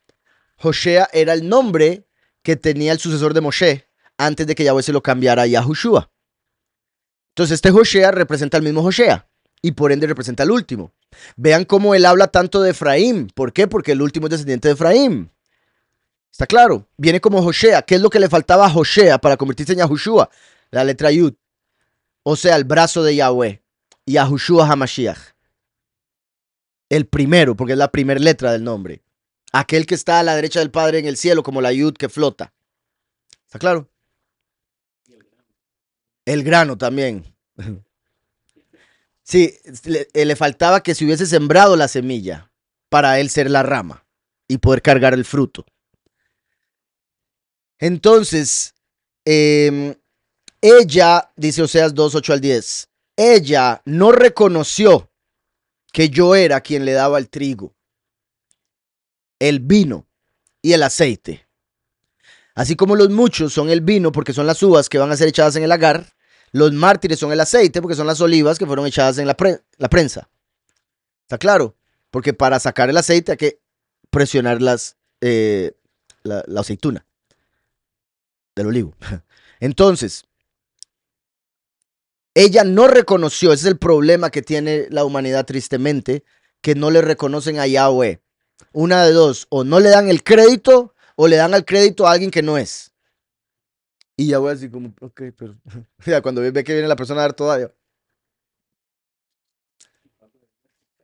Hoshea era el nombre que tenía el sucesor de Moshe antes de que Yahweh se lo cambiara a Yahushua. Entonces este Hoshea representa al mismo Hoshea y por ende representa al último. Vean cómo él habla tanto de Efraín. ¿Por qué? Porque el último es descendiente de Efraín. ¿Está claro? Viene como Hoshea. ¿Qué es lo que le faltaba a Hoshea para convertirse en Yahushua? La letra Yud. O sea, el brazo de Yahweh. Yahushua HaMashiach. El primero, porque es la primera letra del nombre. Aquel que está a la derecha del Padre en el cielo, como la Yud que flota. ¿Está claro? El grano también. Sí, le faltaba que se hubiese sembrado la semilla para él ser la rama y poder cargar el fruto. Entonces, ella, dice Oseas 2, 8 al 10, ella no reconoció que yo era quien le daba el trigo, el vino y el aceite. Así como los muchos son el vino porque son las uvas que van a ser echadas en el lagar, los mártires son el aceite porque son las olivas que fueron echadas en la prensa. ¿Está claro? Porque para sacar el aceite hay que presionar la aceituna del olivo. Entonces, ella no reconoció, ese es el problema que tiene la humanidad tristemente, que no le reconocen a Yahweh. Una de dos, o no le dan el crédito o le dan el crédito a alguien que no es. Y Yahweh así como, ok, pero ya cuando ve que viene la persona a dar todavía.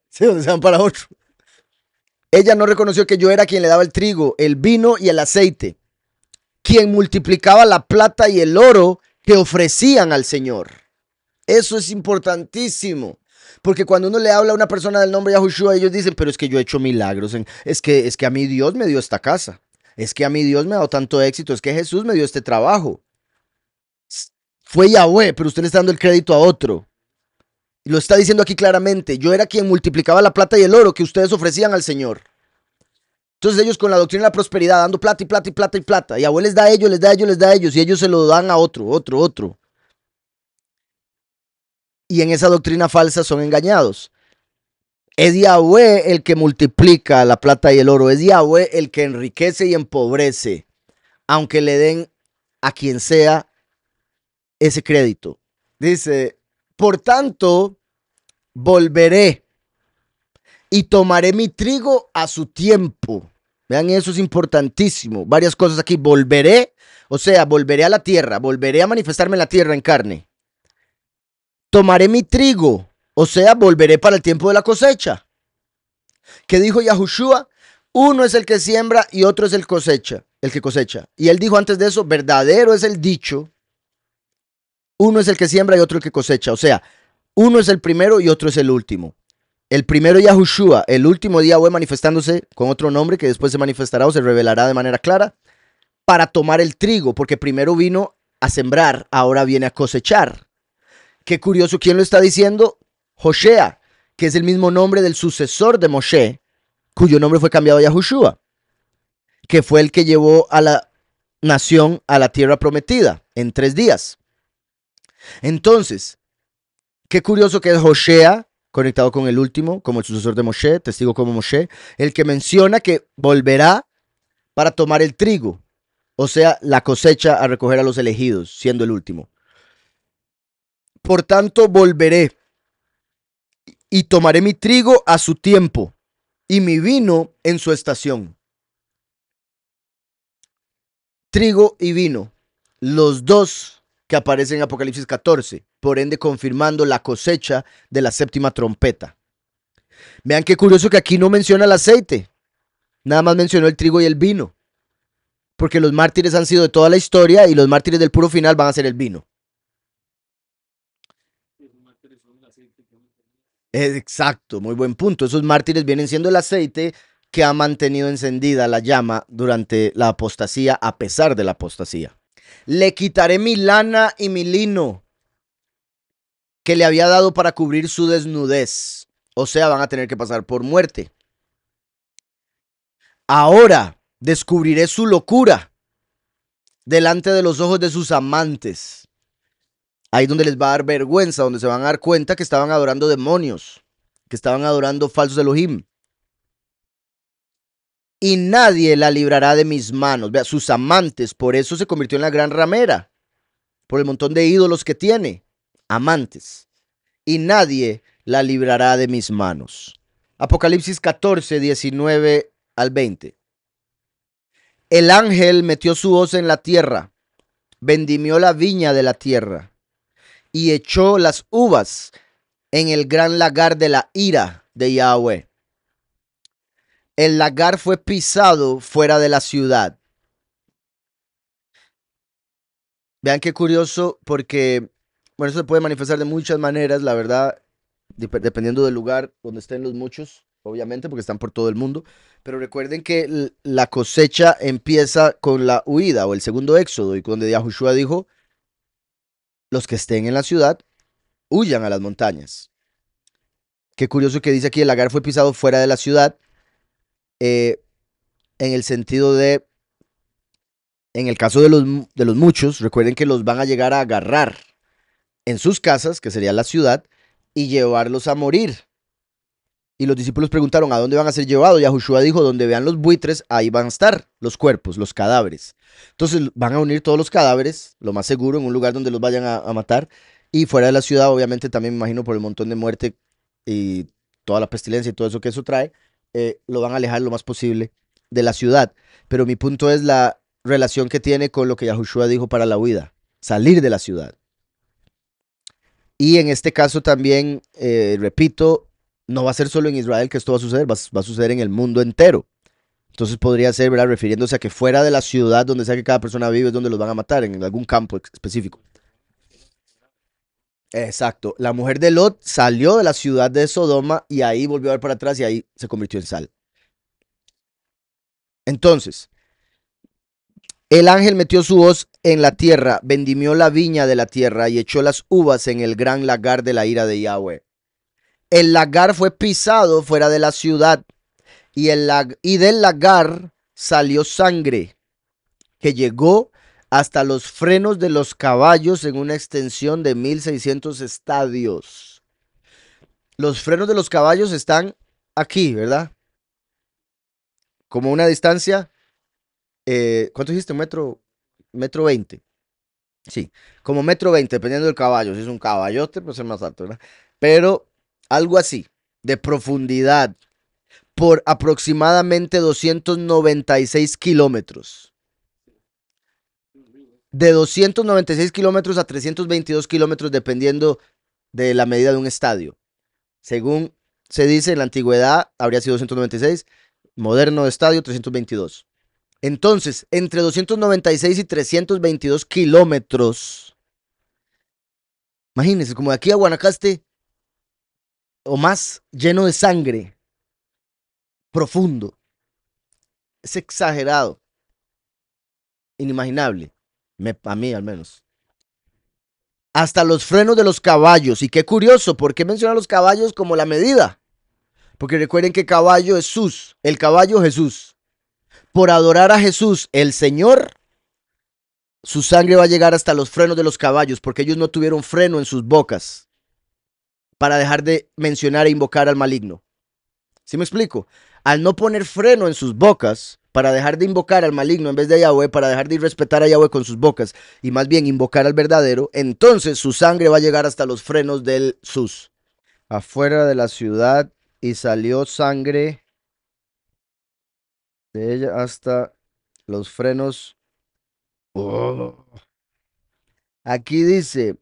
Sí, donde se van para otro. Ella no reconoció que yo era quien le daba el trigo, el vino y el aceite, quien multiplicaba la plata y el oro que ofrecían al Señor. Eso es importantísimo. Porque cuando uno le habla a una persona del nombre de Yahushua, ellos dicen, pero es que yo he hecho milagros. Es que a mí Dios me dio esta casa. Es que a mí Dios me ha dado tanto éxito. Es que Jesús me dio este trabajo. Fue Yahweh, pero usted le está dando el crédito a otro. Y lo está diciendo aquí claramente. Yo era quien multiplicaba la plata y el oro que ustedes ofrecían al Señor. Entonces ellos con la doctrina de la prosperidad, dando plata y plata y plata y plata. Yahweh les da a ellos, les da a ellos, les da a ellos. Y ellos se lo dan a otro, otro, otro. Y en esa doctrina falsa son engañados. Es Yahweh el que multiplica la plata y el oro. Es Yahweh el que enriquece y empobrece, aunque le den a quien sea ese crédito. Dice, por tanto, volveré y tomaré mi trigo a su tiempo. Vean, eso es importantísimo. Varias cosas aquí. Volveré, o sea, volveré a la tierra, volveré a manifestarme en la tierra en carne. Tomaré mi trigo, o sea, volveré para el tiempo de la cosecha. ¿Qué dijo Yahushua? Uno es el que siembra y otro es el que cosecha. Y él dijo antes de eso, verdadero es el dicho, uno es el que siembra y otro el que cosecha. O sea, uno es el primero y otro es el último. El primero Yahushua, el último día fue manifestándose con otro nombre que después se manifestará o se revelará de manera clara para tomar el trigo, porque primero vino a sembrar, ahora viene a cosechar. Qué curioso, ¿quién lo está diciendo? Joshea, que es el mismo nombre del sucesor de Moshe, cuyo nombre fue cambiado a Yahushua, que fue el que llevó a la nación a la tierra prometida en 3 días. Entonces, qué curioso que es Joshea, conectado con el último, como el sucesor de Moshe, testigo como Moshe, el que menciona que volverá para tomar el trigo, o sea, la cosecha a recoger a los elegidos, siendo el último. Por tanto, volveré y tomaré mi trigo a su tiempo y mi vino en su estación. Trigo y vino, los dos que aparecen en Apocalipsis 14, por ende confirmando la cosecha de la séptima trompeta. Vean qué curioso que aquí no menciona el aceite, nada más mencionó el trigo y el vino, porque los mártires han sido de toda la historia y los mártires del puro final van a ser el vino. Exacto, muy buen punto. Esos mártires vienen siendo el aceite que ha mantenido encendida la llama durante la apostasía a pesar de la apostasía. Le quitaré mi lana y mi lino que le había dado para cubrir su desnudez. O sea, van a tener que pasar por muerte. Ahora descubriré su locura delante de los ojos de sus amantes. Ahí donde les va a dar vergüenza, donde se van a dar cuenta que estaban adorando demonios, que estaban adorando falsos Elohim. Y nadie la librará de mis manos. Vea, sus amantes, por eso se convirtió en la gran ramera, por el montón de ídolos que tiene, amantes. Y nadie la librará de mis manos. Apocalipsis 14, 19 al 20. El ángel metió su hoz en la tierra, vendimió la viña de la tierra y echó las uvas en el gran lagar de la ira de Yahweh. El lagar fue pisado fuera de la ciudad. Vean qué curioso, porque, bueno, eso se puede manifestar de muchas maneras, la verdad, dependiendo del lugar donde estén los muchos, obviamente, porque están por todo el mundo. Pero recuerden que la cosecha empieza con la huida o el segundo éxodo, y donde Yahushua dijo, los que estén en la ciudad, huyan a las montañas. Qué curioso que dice aquí, el lagar fue pisado fuera de la ciudad, eh, en el sentido de, en el caso de los muchos, recuerden que los van a llegar a agarrar en sus casas, que sería la ciudad, y llevarlos a morir. Y los discípulos preguntaron, ¿a dónde van a ser llevados? Y Yahushua dijo, donde vean los buitres, ahí van a estar los cuerpos, los cadáveres. Entonces van a unir todos los cadáveres, lo más seguro, en un lugar donde los vayan a matar. Y fuera de la ciudad, obviamente, también me imagino por el montón de muerte y toda la pestilencia y todo eso que eso trae, lo van a alejar lo más posible de la ciudad. Pero mi punto es la relación que tiene con lo que Yahushua dijo para la huida, salir de la ciudad. Y en este caso también, repito, no va a ser solo en Israel que esto va a suceder, va a suceder en el mundo entero. Entonces podría ser, ¿verdad? Refiriéndose a que fuera de la ciudad donde sea que cada persona vive es donde los van a matar, en algún campo específico. Exacto. La mujer de Lot salió de la ciudad de Sodoma y ahí volvió a ver para atrás y ahí se convirtió en sal. Entonces, el ángel metió su hoz en la tierra, vendimió la viña de la tierra y echó las uvas en el gran lagar de la ira de Yahweh. El lagar fue pisado fuera de la ciudad y del lagar salió sangre que llegó hasta los frenos de los caballos en una extensión de 1600 estadios. Los frenos de los caballos están aquí, ¿verdad? Como una distancia, ¿cuánto dijiste? Metro 20. Sí, como metro 20, dependiendo del caballo. Si es un caballote, pues es más alto, ¿verdad? Pero algo así, de profundidad. por aproximadamente 296 kilómetros. De 296 kilómetros a 322 kilómetros, dependiendo de la medida de un estadio. Según se dice, en la antigüedad habría sido 296, moderno estadio 322. Entonces, entre 296 y 322 kilómetros, imagínense, como de aquí a Guanacaste o más, lleno de sangre, profundo. Es exagerado, inimaginable, a mí al menos. Hasta los frenos de los caballos. Y qué curioso, ¿por qué mencionan los caballos como la medida? Porque recuerden que caballo es Jesús, el caballo Jesús. Por adorar a Jesús, el Señor, su sangre va a llegar hasta los frenos de los caballos, porque ellos no tuvieron freno en sus bocas para dejar de mencionar e invocar al maligno. ¿Sí me explico? Al no poner freno en sus bocas, para dejar de invocar al maligno en vez de Yahweh, para dejar de irrespetar a Yahweh con sus bocas, y más bien invocar al verdadero, entonces su sangre va a llegar hasta los frenos del sus. Afuera de la ciudad, y salió sangre de ella hasta los frenos. Oh. Aquí dice,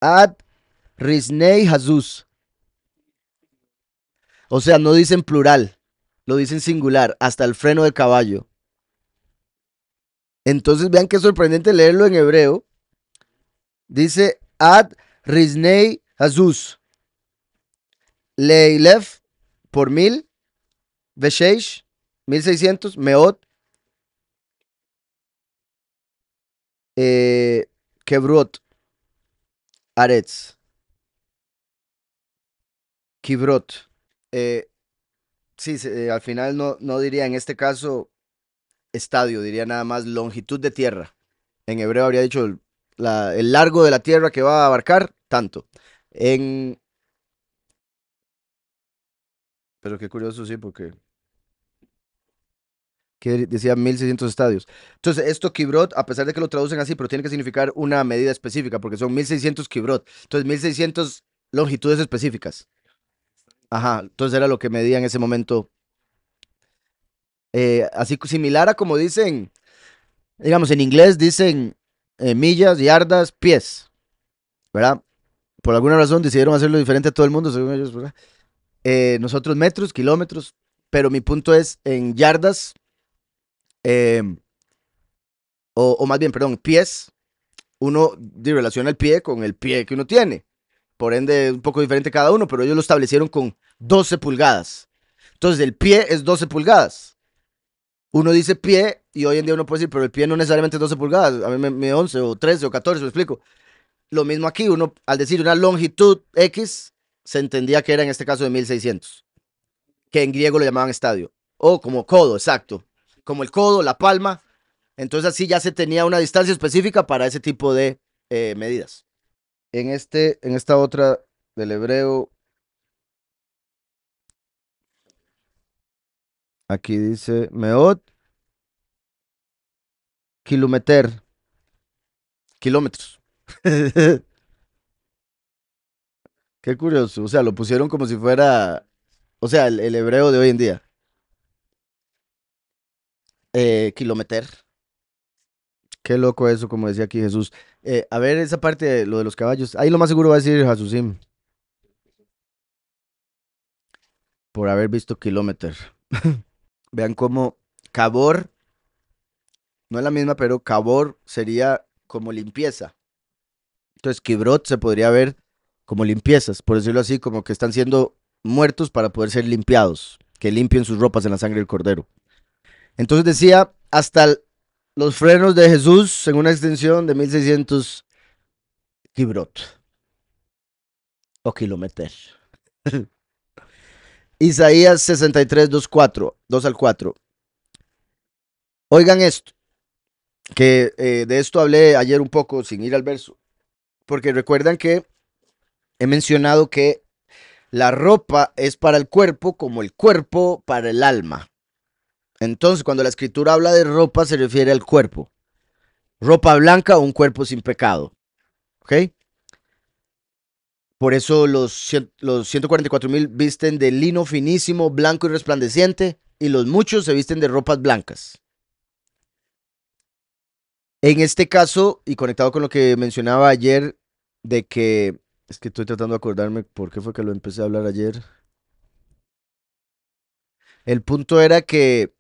Ad Risnei Jesús. O sea, no dicen plural, lo dicen singular, hasta el freno del caballo. Entonces vean qué sorprendente leerlo en hebreo. Dice Ad Risnei Jesús. Leilef por 1000. Vesheish 1600. Meot. Kebrot. Aretz. Kibrot. Sí, al final no diría en este caso estadio, diría nada más longitud de tierra. En hebreo habría dicho el largo de la tierra que va a abarcar, tanto. Pero qué curioso, sí, porque que decía 1600 estadios. Entonces, esto kibrot, a pesar de que lo traducen así, pero tiene que significar una medida específica, porque son 1600 kibrot. Entonces, 1600 longitudes específicas. Ajá, entonces era lo que medía en ese momento. Así similar a como dicen, digamos, en inglés dicen millas, yardas, pies, ¿verdad? Por alguna razón decidieron hacerlo diferente a todo el mundo, según ellos, ¿verdad? Nosotros metros, kilómetros, pero mi punto es en yardas, eh, o más bien, perdón, pies, uno relaciona el pie con el pie que uno tiene. Por ende, un poco diferente cada uno, pero ellos lo establecieron con 12 pulgadas. Entonces, el pie es 12 pulgadas. Uno dice pie y hoy en día uno puede decir, pero el pie no necesariamente es 12 pulgadas. A mí me 11 o 13 o 14, me explico. Lo mismo aquí, uno al decir una longitud X, se entendía que era en este caso de 1600, que en griego lo llamaban estadio. O como codo, exacto. Como el codo, la palma. Entonces así ya se tenía una distancia específica para ese tipo de medidas. En esta otra del hebreo, aquí dice meot kilometer, kilómetros. Qué curioso, o sea, lo pusieron como si fuera, o sea, el hebreo de hoy en día. Kilometer. Qué loco eso, como decía aquí Jesús. A ver, esa parte de lo de los caballos. Ahí lo más seguro va a decir Jasusim, por haber visto kilómetro. Vean cómo Cabor, no es la misma, pero Cabor sería como limpieza. Entonces, Kibrot se podría ver como limpiezas, por decirlo así, como que están siendo muertos para poder ser limpiados, que limpien sus ropas en la sangre del cordero. Entonces decía, hasta los frenos de Jesús en una extensión de 1600 Kibrot o kilómetros. Isaías 63, 2, 4, 2 al 4. Oigan esto, que de esto hablé ayer un poco sin ir al verso, porque recuerdan que he mencionado que la ropa es para el cuerpo como el cuerpo para el alma. Entonces, cuando la escritura habla de ropa, se refiere al cuerpo. Ropa blanca o un cuerpo sin pecado. ¿Ok? Por eso los 144,000 visten de lino finísimo, blanco y resplandeciente, y los muchos se visten de ropas blancas. En este caso, y conectado con lo que mencionaba ayer, de que, es que estoy tratando de acordarme por qué fue que lo empecé a hablar ayer. El punto era que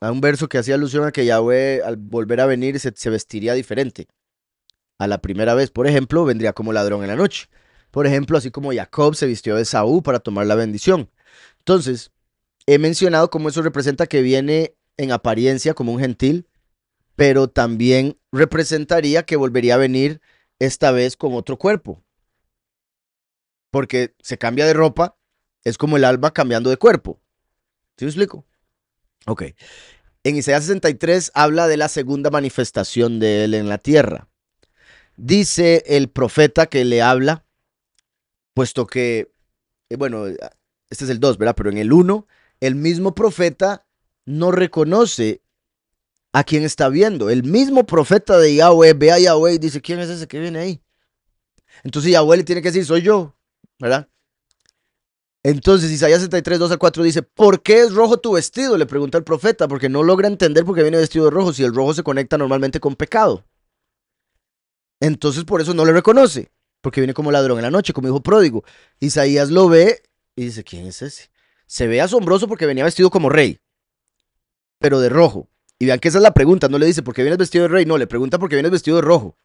a un verso que hacía alusión a que Yahweh al volver a venir se vestiría diferente a la primera vez. Por ejemplo, vendría como ladrón en la noche. Por ejemplo, así como Jacob se vistió de Saúl para tomar la bendición. Entonces, he mencionado cómo eso representa que viene en apariencia como un gentil, pero también representaría que volvería a venir esta vez con otro cuerpo, porque se cambia de ropa, es como el alma cambiando de cuerpo. ¿Sí me explico? Ok. En Isaías 63 habla de la segunda manifestación de él en la tierra. Dice el profeta que le habla, puesto que, bueno, este es el 2, ¿verdad? Pero en el 1, el mismo profeta no reconoce a quién está viendo. El mismo profeta de Yahweh ve a Yahweh y dice, ¿quién es ese que viene ahí? Entonces Yahweh le tiene que decir, soy yo, ¿verdad? Entonces Isaías 63, 2 al 4 dice, ¿por qué es rojo tu vestido? Le pregunta el profeta, porque no logra entender por qué viene vestido de rojo si el rojo se conecta normalmente con pecado. Entonces por eso no le reconoce, porque viene como ladrón en la noche, como hijo pródigo. Isaías lo ve y dice, ¿quién es ese? Se ve asombroso porque venía vestido como rey, pero de rojo. Y vean que esa es la pregunta, no le dice, ¿por qué vienes vestido de rey? No, le pregunta por qué vienes vestido de rojo.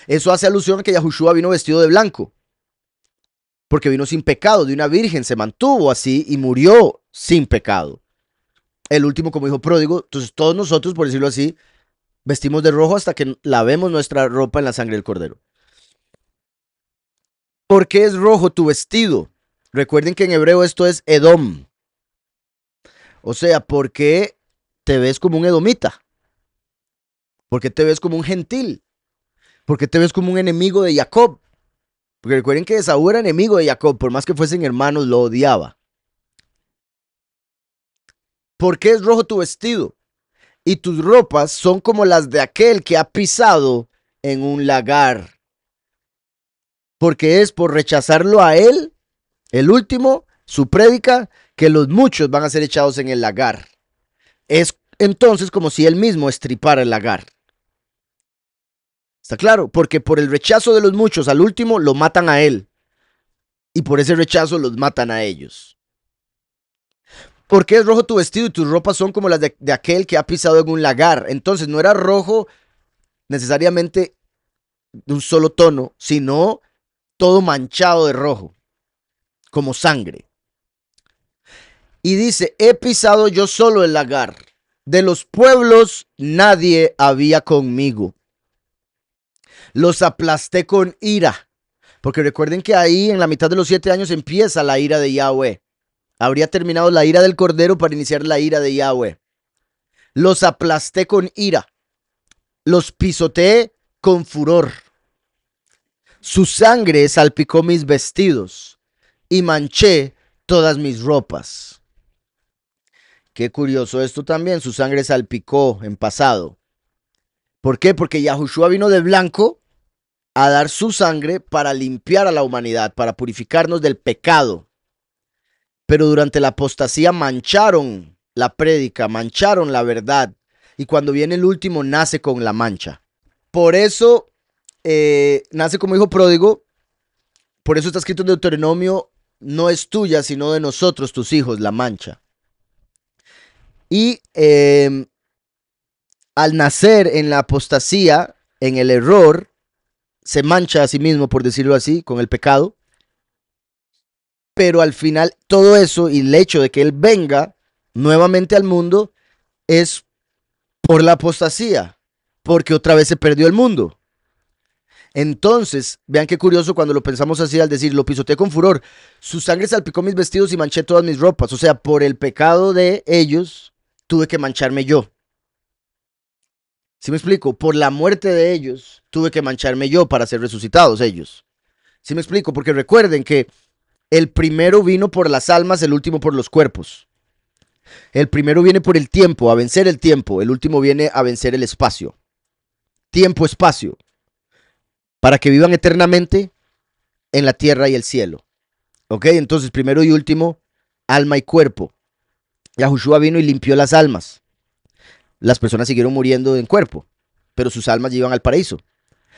Eso hace alusión a que Yahushua vino vestido de blanco, porque vino sin pecado, de una virgen, se mantuvo así y murió sin pecado. El último como hijo pródigo, entonces todos nosotros, por decirlo así, vestimos de rojo hasta que lavemos nuestra ropa en la sangre del cordero. ¿Por qué es rojo tu vestido? Recuerden que en hebreo esto es Edom. O sea, ¿por qué te ves como un edomita? ¿Por qué te ves como un gentil? ¿Por qué te ves como un enemigo de Jacob? Porque recuerden que Esaú era enemigo de Jacob, por más que fuesen hermanos, lo odiaba. ¿Por qué es rojo tu vestido? Y tus ropas son como las de aquel que ha pisado en un lagar. Porque es por rechazarlo a él, el último, su prédica, que los muchos van a ser echados en el lagar. Es entonces como si él mismo estripara el lagar. ¿Está claro? Porque por el rechazo de los muchos al último lo matan a él. Y por ese rechazo los matan a ellos. ¿Por qué es rojo tu vestido y tus ropas son como las de aquel que ha pisado en un lagar? Entonces no era rojo necesariamente de un solo tono, sino todo manchado de rojo, como sangre. Y dice, he pisado yo solo el lagar. De los pueblos nadie había conmigo. Los aplasté con ira. Porque recuerden que ahí en la mitad de los 7 años empieza la ira de Yahweh. Habría terminado la ira del Cordero para iniciar la ira de Yahweh. Los aplasté con ira. Los pisoteé con furor. Su sangre salpicó mis vestidos y manché todas mis ropas. Qué curioso esto también, su sangre salpicó en pasado. ¿Por qué? Porque Yahushua vino de blanco a dar su sangre para limpiar a la humanidad, para purificarnos del pecado. Pero durante la apostasía mancharon la prédica, mancharon la verdad. Y cuando viene el último, nace con la mancha. Por eso nace como hijo pródigo. Por eso está escrito en Deuteronomio, no es tuya, sino de nosotros, tus hijos, la mancha. Y al nacer en la apostasía, en el error, se mancha a sí mismo, por decirlo así, con el pecado. Pero al final todo eso y el hecho de que él venga nuevamente al mundo es por la apostasía, porque otra vez se perdió el mundo. Entonces, vean qué curioso cuando lo pensamos así al decir, lo pisoteé con furor, su sangre salpicó mis vestidos y manché todas mis ropas, o sea, por el pecado de ellos tuve que mancharme yo. ¿Sí me explico? Por la muerte de ellos tuve que mancharme yo para ser resucitados ellos. ¿Sí me explico? Porque recuerden que el primero vino por las almas, el último por los cuerpos. El primero viene por el tiempo, a vencer el tiempo. El último viene a vencer el espacio. Tiempo, espacio. para que vivan eternamente en la tierra y el cielo. ¿Ok? Entonces, primero y último, alma y cuerpo. Yahushua vino y limpió las almas. Las personas siguieron muriendo en cuerpo, pero sus almas llevan al paraíso.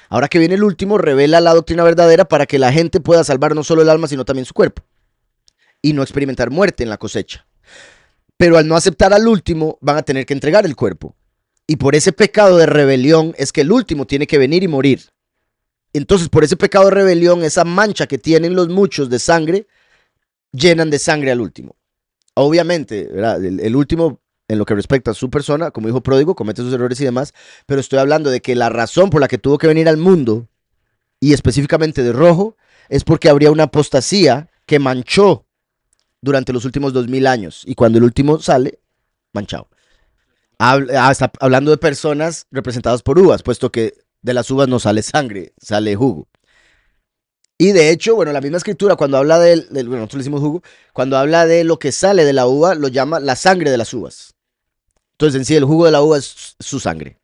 Ahora que viene el último, revela la doctrina verdadera para que la gente pueda salvar no solo el alma, sino también su cuerpo. Y no experimentar muerte en la cosecha. Pero al no aceptar al último, van a tener que entregar el cuerpo. Y por ese pecado de rebelión es que el último tiene que venir y morir. Entonces, por ese pecado de rebelión, esa mancha que tienen los muchos de sangre, llenan de sangre al último. Obviamente, ¿verdad? El último, en lo que respecta a su persona, como hijo pródigo, comete sus errores y demás, pero estoy hablando de que la razón por la que tuvo que venir al mundo, y específicamente de rojo, es porque habría una apostasía que manchó durante los últimos 2000 años, y cuando el último sale, manchado. Está hablando de personas representadas por uvas, puesto que de las uvas no sale sangre, sale jugo. Y de hecho, bueno, la misma escritura cuando habla bueno, nosotros le decimos jugo, cuando habla de lo que sale de la uva, lo llama la sangre de las uvas. Entonces, en sí, el jugo de la uva es su sangre.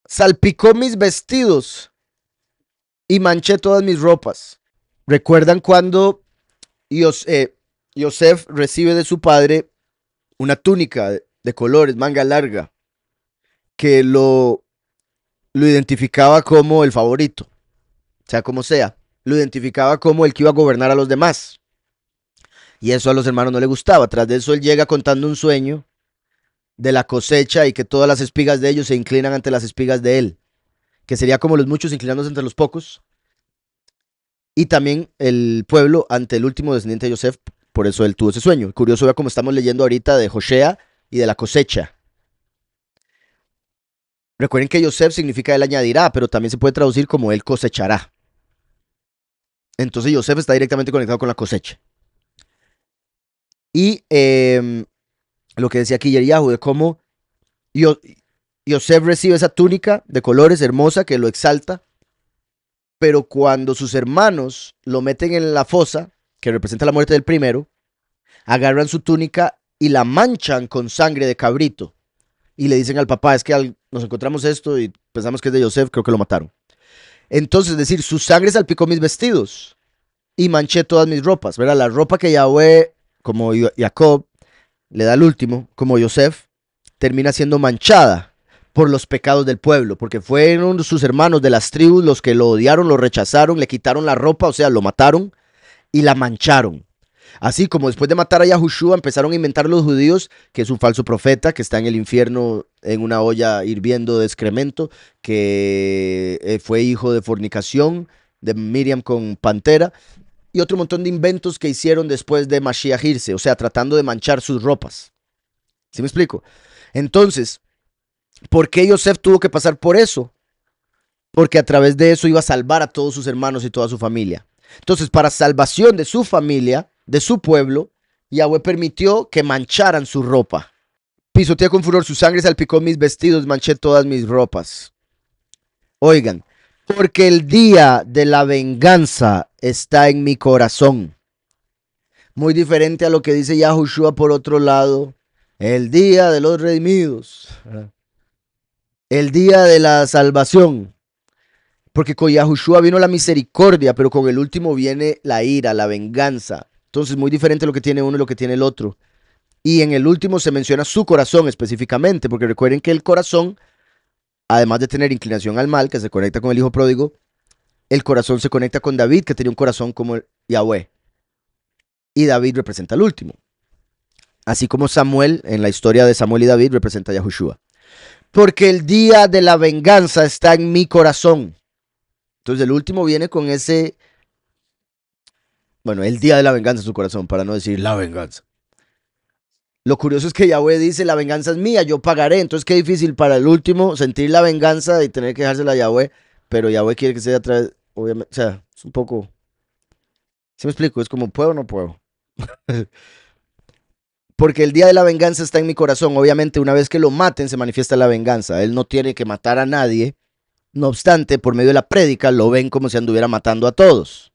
Salpicó mis vestidos y manché todas mis ropas. ¿Recuerdan cuando Yosef recibe de su padre una túnica de colores, manga larga, que lo identificaba como el favorito? Sea como sea, lo identificaba como el que iba a gobernar a los demás. Y eso a los hermanos no le gustaba. Tras de eso él llega contando un sueño de la cosecha y que todas las espigas de ellos se inclinan ante las espigas de él, que sería como los muchos inclinándose entre los pocos, y también el pueblo ante el último descendiente de Yosef, por eso él tuvo ese sueño. Curioso ver como estamos leyendo ahorita de Joshea y de la cosecha. Recuerden que Yosef significa él añadirá, pero también se puede traducir como él cosechará. Entonces Yosef está directamente conectado con la cosecha. Y lo que decía aquí Yeriyahu, de cómo Yosef recibe esa túnica de colores hermosa que lo exalta, pero cuando sus hermanos lo meten en la fosa, que representa la muerte del primero, agarran su túnica y la manchan con sangre de cabrito. Y le dicen al papá, es que nos encontramos esto y pensamos que es de Yosef, creo que lo mataron. Entonces, es decir, su sangre salpicó mis vestidos y manché todas mis ropas, ¿verdad? La ropa que Yahweh, como Jacob, le da al último, como Yosef, termina siendo manchada por los pecados del pueblo, porque fueron sus hermanos de las tribus los que lo odiaron, lo rechazaron, le quitaron la ropa, o sea, lo mataron y la mancharon. Así como después de matar a Yahushua empezaron a inventar los judíos que es un falso profeta, que está en el infierno en una olla hirviendo de excremento, que fue hijo de fornicación de Miriam con Pantera, y otro montón de inventos que hicieron después de Mashiach irse, o sea, tratando de manchar sus ropas. ¿Sí me explico? Entonces, ¿por qué Yosef tuvo que pasar por eso? Porque a través de eso iba a salvar a todos sus hermanos y toda su familia. Entonces, para salvación de su familia, de su pueblo, Yahweh permitió que mancharan su ropa. Pisoteé con furor su sangre, salpicó mis vestidos, manché todas mis ropas. Oigan, porque el día de la venganza está en mi corazón. Muy diferente a lo que dice Yahushua por otro lado. El día de los redimidos. El día de la salvación. Porque con Yahushua vino la misericordia, pero con el último viene la ira, la venganza. Entonces, muy diferente lo que tiene uno y lo que tiene el otro. Y en el último se menciona su corazón específicamente, porque recuerden que el corazón, además de tener inclinación al mal, que se conecta con el hijo pródigo, el corazón se conecta con David, que tenía un corazón como Yahweh. Y David representa al último. Así como Samuel, en la historia de Samuel y David, representa a Yahushua. Porque el día de la venganza está en mi corazón. Entonces el último viene con ese, bueno, el día de la venganza en su corazón, para no decir la venganza. Lo curioso es que Yahweh dice, la venganza es mía, yo pagaré. Entonces qué difícil para el último sentir la venganza y tener que dejársela a Yahweh, pero Yahweh quiere que sea a través, obviamente, o sea, es un poco, ¿sí me explico? Es como, ¿puedo o no puedo? Porque el día de la venganza está en mi corazón. Obviamente, una vez que lo maten, se manifiesta la venganza. Él no tiene que matar a nadie. No obstante, por medio de la prédica, lo ven como si anduviera matando a todos.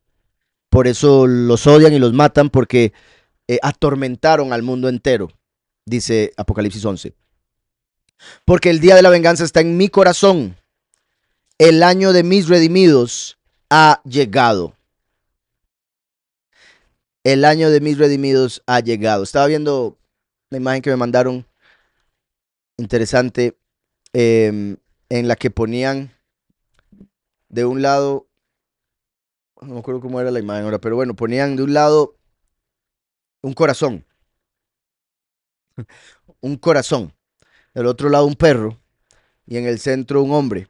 Por eso los odian y los matan, porque atormentaron al mundo entero, dice Apocalipsis 11. Porque el día de la venganza está en mi corazón. El año de mis redimidos ha llegado. El año de mis redimidos ha llegado. Estaba viendo la imagen que me mandaron, interesante, en la que ponían de un lado, no me acuerdo cómo era la imagen ahora, pero bueno, ponían de un lado un corazón, del otro lado un perro y en el centro un hombre.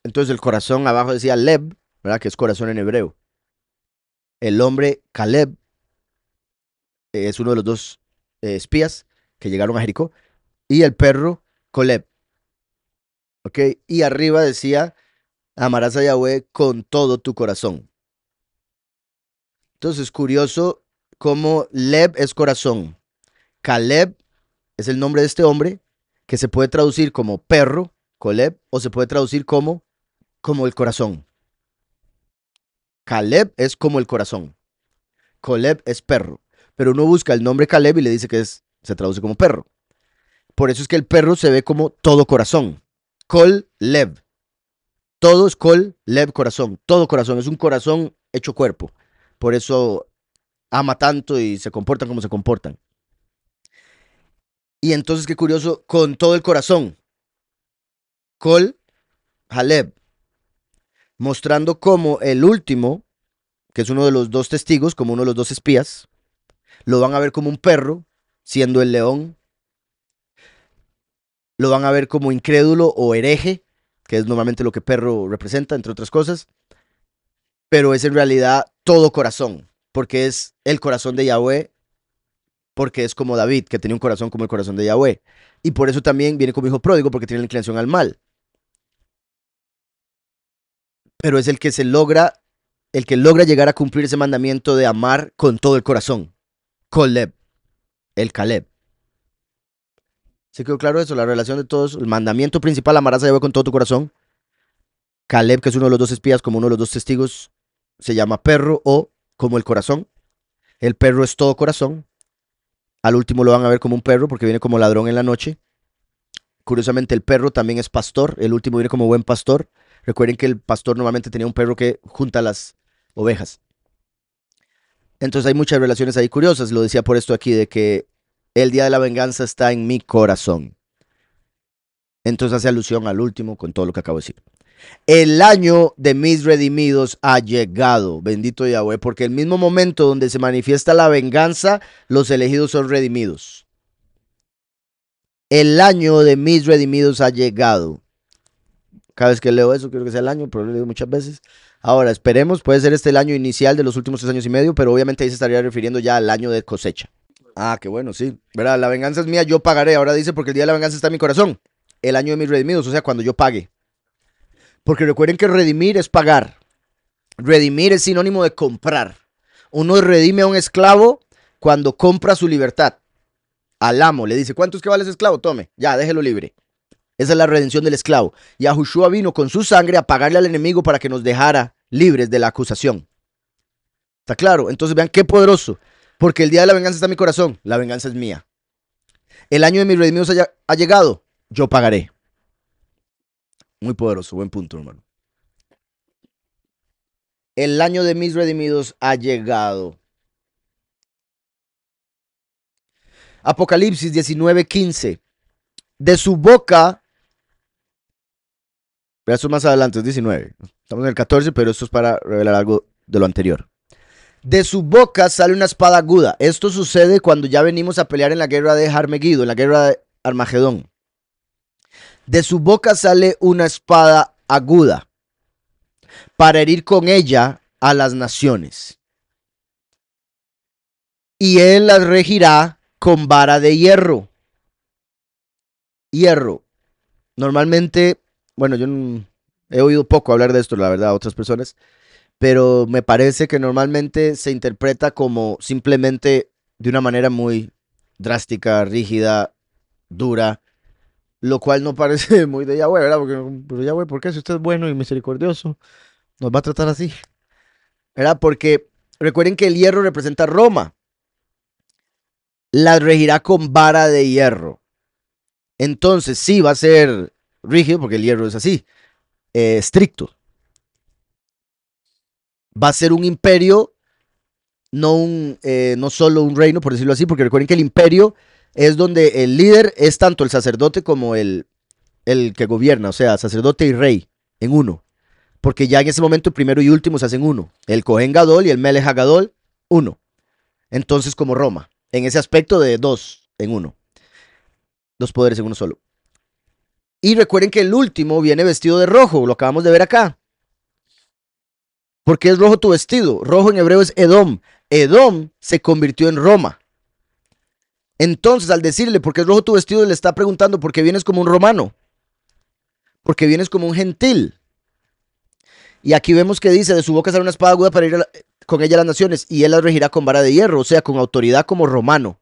Entonces el corazón abajo decía Leb, ¿verdad? Que es corazón en hebreo. El hombre Caleb es uno de los dos espías que llegaron a Jericó y el perro Coleb, ¿ok? Y arriba decía, amarás a Yahweh con todo tu corazón. Entonces, curioso cómo Leb es corazón. Caleb es el nombre de este hombre que se puede traducir como perro, Coleb, o se puede traducir como el corazón. Caleb es como el corazón. Coleb es perro. Pero uno busca el nombre Caleb y le dice que se traduce como perro. Por eso es que el perro se ve como todo corazón. Kol Lev. Todo es Kol Lev corazón. Todo corazón. Es un corazón hecho cuerpo. Por eso ama tanto y se comportan como se comportan. Y entonces, qué curioso, con todo el corazón. Kol Haleb. Mostrando como el último, que es uno de los dos testigos, como uno de los dos espías, lo van a ver como un perro, siendo el león. Lo van a ver como incrédulo o hereje, que es normalmente lo que perro representa, entre otras cosas. Pero es en realidad todo corazón, porque es el corazón de Yahweh, porque es como David, que tenía un corazón como el corazón de Yahweh. Y por eso también viene como hijo pródigo, porque tiene la inclinación al mal. Pero es el que logra llegar a cumplir ese mandamiento de amar con todo el corazón. Koleb, el Caleb. ¿Se quedó claro eso? La relación de todos, el mandamiento principal, amarás a Yahweh con todo tu corazón. Caleb, que es uno de los dos espías, como uno de los dos testigos, se llama perro o como el corazón. El perro es todo corazón. Al último lo van a ver como un perro porque viene como ladrón en la noche. Curiosamente, el perro también es pastor. El último viene como buen pastor. Recuerden que el pastor normalmente tenía un perro que junta las ovejas. Entonces hay muchas relaciones ahí curiosas. Lo decía por esto aquí, de que el día de la venganza está en mi corazón. Entonces hace alusión al último con todo lo que acabo de decir. El año de mis redimidos ha llegado, bendito Yahweh, porque el mismo momento donde se manifiesta la venganza, los elegidos son redimidos. El año de mis redimidos ha llegado. Cada vez que leo eso, quiero que sea el año, pero lo leo muchas veces. Ahora, esperemos, puede ser este el año inicial de los últimos 3 años y medio, pero obviamente ahí se estaría refiriendo ya al año de cosecha. Ah, qué bueno, sí. ¿Verdad? La venganza es mía, yo pagaré. Ahora dice, porque el día de la venganza está en mi corazón. El año de mis redimidos, o sea, cuando yo pague. Porque recuerden que redimir es pagar. Redimir es sinónimo de comprar. Uno redime a un esclavo cuando compra su libertad. Al amo le dice, ¿cuánto es que vale ese esclavo? Tome, ya, déjelo libre. Esa es la redención del esclavo. Y Yahushua vino con su sangre a pagarle al enemigo para que nos dejara libres de la acusación. ¿Está claro? Entonces vean qué poderoso. Porque el día de la venganza está en mi corazón. La venganza es mía. El año de mis redimidos ha llegado. Yo pagaré. Muy poderoso. Buen punto, hermano. El año de mis redimidos ha llegado. Apocalipsis 19:15. De su boca, eso más adelante, es 19. Estamos en el 14, pero esto es para revelar algo de lo anterior. De su boca sale una espada aguda. Esto sucede cuando ya venimos a pelear en la guerra de Armegido, en la guerra de Armagedón. De su boca sale una espada aguda para herir con ella a las naciones. Y él las regirá con vara de hierro. Hierro. Normalmente, bueno, yo he oído poco hablar de esto, la verdad, a otras personas, pero me parece que normalmente se interpreta como simplemente de una manera muy drástica, rígida, dura, lo cual no parece muy de Yahweh, ¿verdad? Porque, pero Yahweh, ¿por qué? Si usted es bueno y misericordioso, nos va a tratar así, ¿verdad? Porque recuerden que el hierro representa Roma, la regirá con vara de hierro. Entonces, sí, va a ser rígido, porque el hierro es así, estricto. Va a ser un imperio, no solo un reino, por decirlo así, porque recuerden que el imperio es donde el líder es tanto el sacerdote como el que gobierna, o sea, sacerdote y rey en uno. Porque ya en ese momento primero y último se hacen uno. El Cohen Gadol y el Melech Hagadol, uno. Entonces como Roma, en ese aspecto de dos en uno. Dos poderes en uno solo. Y recuerden que el último viene vestido de rojo, lo acabamos de ver acá. ¿Por qué es rojo tu vestido? Rojo en hebreo es Edom. Edom se convirtió en Roma. Entonces, al decirle por qué es rojo tu vestido, le está preguntando por qué vienes como un romano. Porque vienes como un gentil. Y aquí vemos que dice, de su boca sale una espada aguda para ir con ella a las naciones, y él las regirá con vara de hierro, o sea, con autoridad como romano.